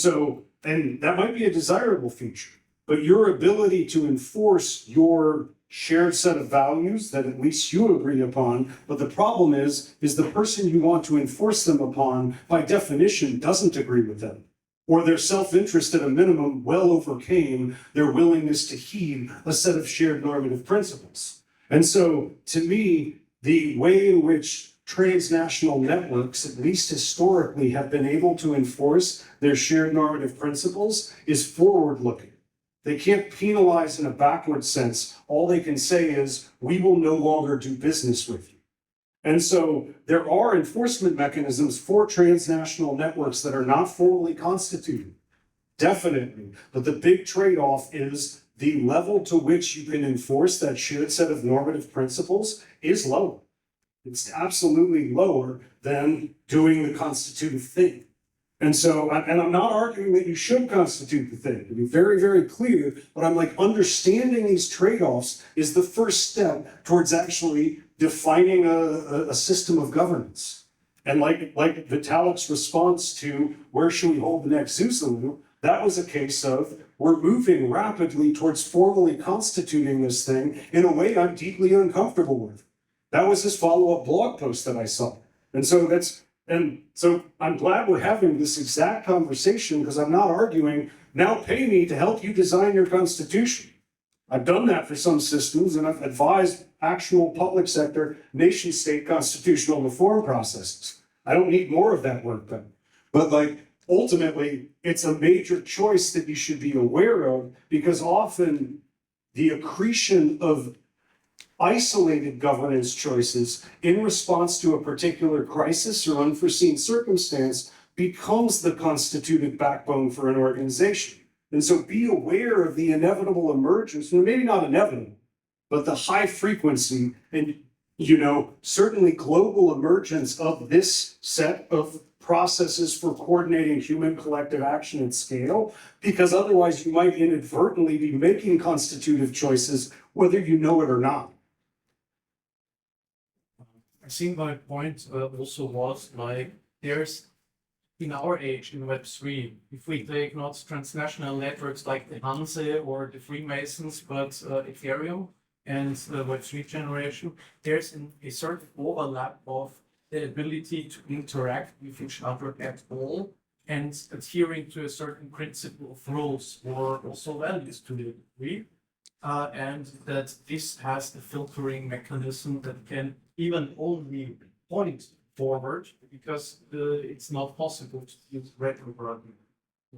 that might be a desirable feature, but your ability to enforce your shared set of values that at least you agree upon, but the problem is the person you want to enforce them upon, by definition, doesn't agree with them. Or their self-interest at a minimum well overcame their willingness to heed a set of shared normative principles. And so, to me, the way in which transnational networks, at least historically, have been able to enforce their shared normative principles is forward-looking. They can't penalize in a backward sense. All they can say is, we will no longer do business with you. And so there are enforcement mechanisms for transnational networks that are not formally constituted, definitely. But the big trade-off is the level to which you can enforce that shared set of normative principles is lower. It's absolutely lower than doing the constitutive thing. And so, and I'm not arguing that you should constitute the thing, to be very, very clear, but I'm like, understanding these trade-offs is the first step towards actually defining a system of governance. And like Vitalik's response to where should we hold the next Zuzalu, that was a case of we're moving rapidly towards formally constituting this thing in a way I'm deeply uncomfortable with. That was his follow-up blog post that I saw. And so I'm glad we're having this exact conversation because I'm not arguing, now pay me to help you design your constitution. I've done that for some systems and I've advised actual public sector nation state constitutional reform processes. I don't need more of that work done. But ultimately, it's a major choice that you should be aware of because often the accretion of isolated governance choices in response to a particular crisis or unforeseen circumstance becomes the constituted backbone for an organization. And so be aware of the inevitable emergence, and maybe not inevitable, but the high frequency and, certainly global emergence of this set of processes for coordinating human collective action at scale, because otherwise you might inadvertently be making constitutive choices, whether you know it or not. I think my point also was there's in our age in Web3, if we take not transnational networks like the Hanse or the Freemasons, but Ethereum and the Web3 generation, there's a certain overlap of the ability to interact with each other at all and adhering to a certain principle of rules or also values to the degree. And that this has the filtering mechanism that can even only point forward because it's not possible to use retrograde.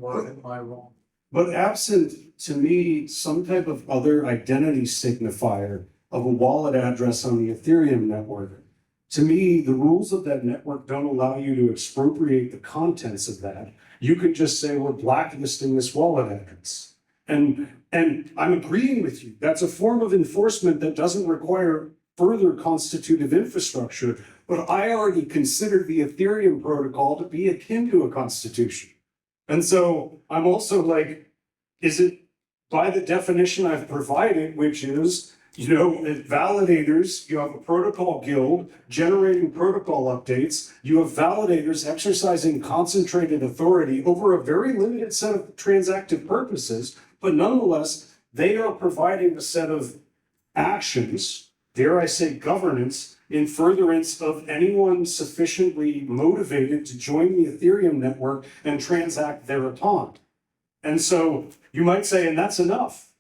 Or am I wrong? But absent, to me, some type of other identity signifier of a wallet address on the Ethereum network, to me, the rules of that network don't allow you to expropriate the contents of that. You can just say, we're blacklisting this wallet address. And I'm agreeing with you. That's a form of enforcement that doesn't require further constitutive infrastructure, but I already consider the Ethereum protocol to be akin to a constitution. And so I'm also like, is it by the definition I've provided, which is, validators, you have a protocol guild generating protocol updates, you have validators exercising concentrated authority over a very limited set of transactive purposes, but nonetheless, they are providing a set of actions, dare I say governance, in furtherance of anyone sufficiently motivated to join the Ethereum network and transact thereupon. And so you might say, and that's enough.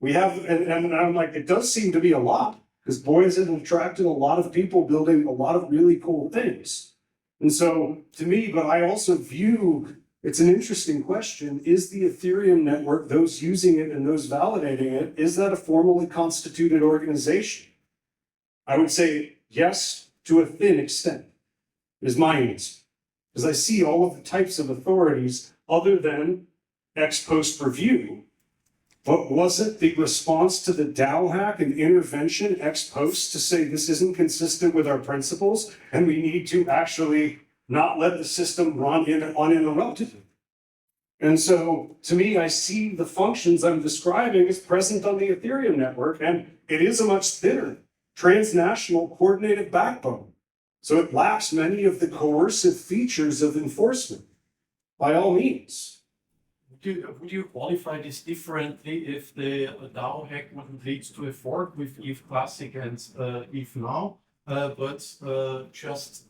We have, and I'm like, it does seem to be a lot, because boy, has it attracted a lot of people building a lot of really cool things. And so to me, but I also view, it's an interesting question, is the Ethereum network, those using it and those validating it, is that a formally constituted organization? I would say yes, to a thin extent. is my answer. Because I see all of the types of authorities other than ex post review. But wasn't the response to the Dow hack an intervention ex post to say this isn't consistent with our principles and we need to actually not let the system run uninterrupted? And so to me, I see the functions I'm describing as present on the Ethereum network, and it is a much thinner transnational coordinated backbone. So it lacks many of the coercive features of enforcement, by all means. Would you qualify this differently if the DAO hack wouldn't lead to a fork with ETH Classic and ETH Now, but just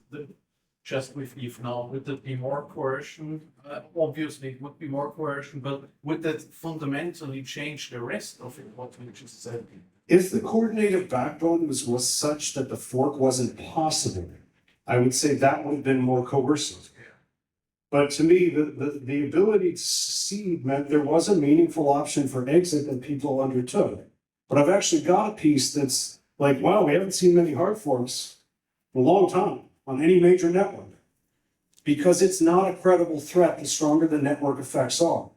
with ETH Now? Would that be more coercion? Obviously, it would be more coercion, but would that fundamentally change the rest of it, what we just said? If the coordinated backbone was such that the fork wasn't possible, I would say that would have been more coercive. But to me, the ability to secede meant there was a meaningful option for exit that people undertook. But I've actually got a piece that's like, wow, we haven't seen many hard forks in a long time on any major network. Because it's not a credible threat the stronger the network effects are.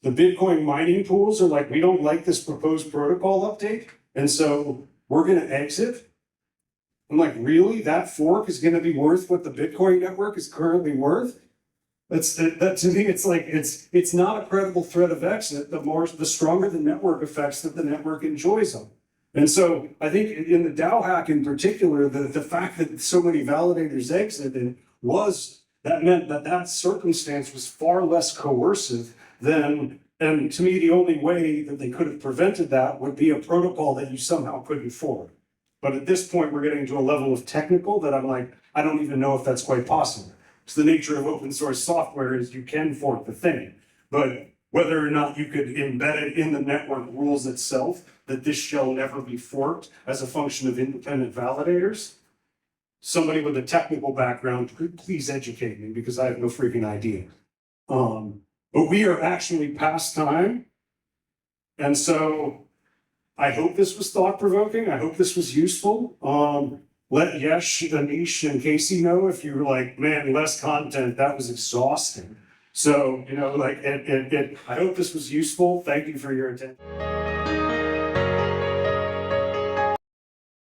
The Bitcoin mining pools are like, we don't like this proposed protocol update, and so we're going to exit. I'm like, really? That fork is going to be worth what the Bitcoin network is currently worth? That to me, it's like it's not a credible threat of exit. The stronger the network effects that the network enjoys them. And so I think in the DAO hack in particular, the fact that so many validators exited meant that circumstance was far less coercive than, and to me, the only way that they could have prevented that would be a protocol that you somehow couldn't fork. But at this point, we're getting to a level of technical that I'm like, I don't even know if that's quite possible. So the nature of open source software is you can fork the thing, but whether or not you could embed it in the network rules itself, that this shall never be forked as a function of independent validators, somebody with a technical background could please educate me because I have no freaking idea. But we are actually past time. And so I hope this was thought-provoking. I hope this was useful. Let Yesh, Anish, and Casey know if you were like, man, less content, that was exhausting. So, I hope this was useful. Thank you for your attention.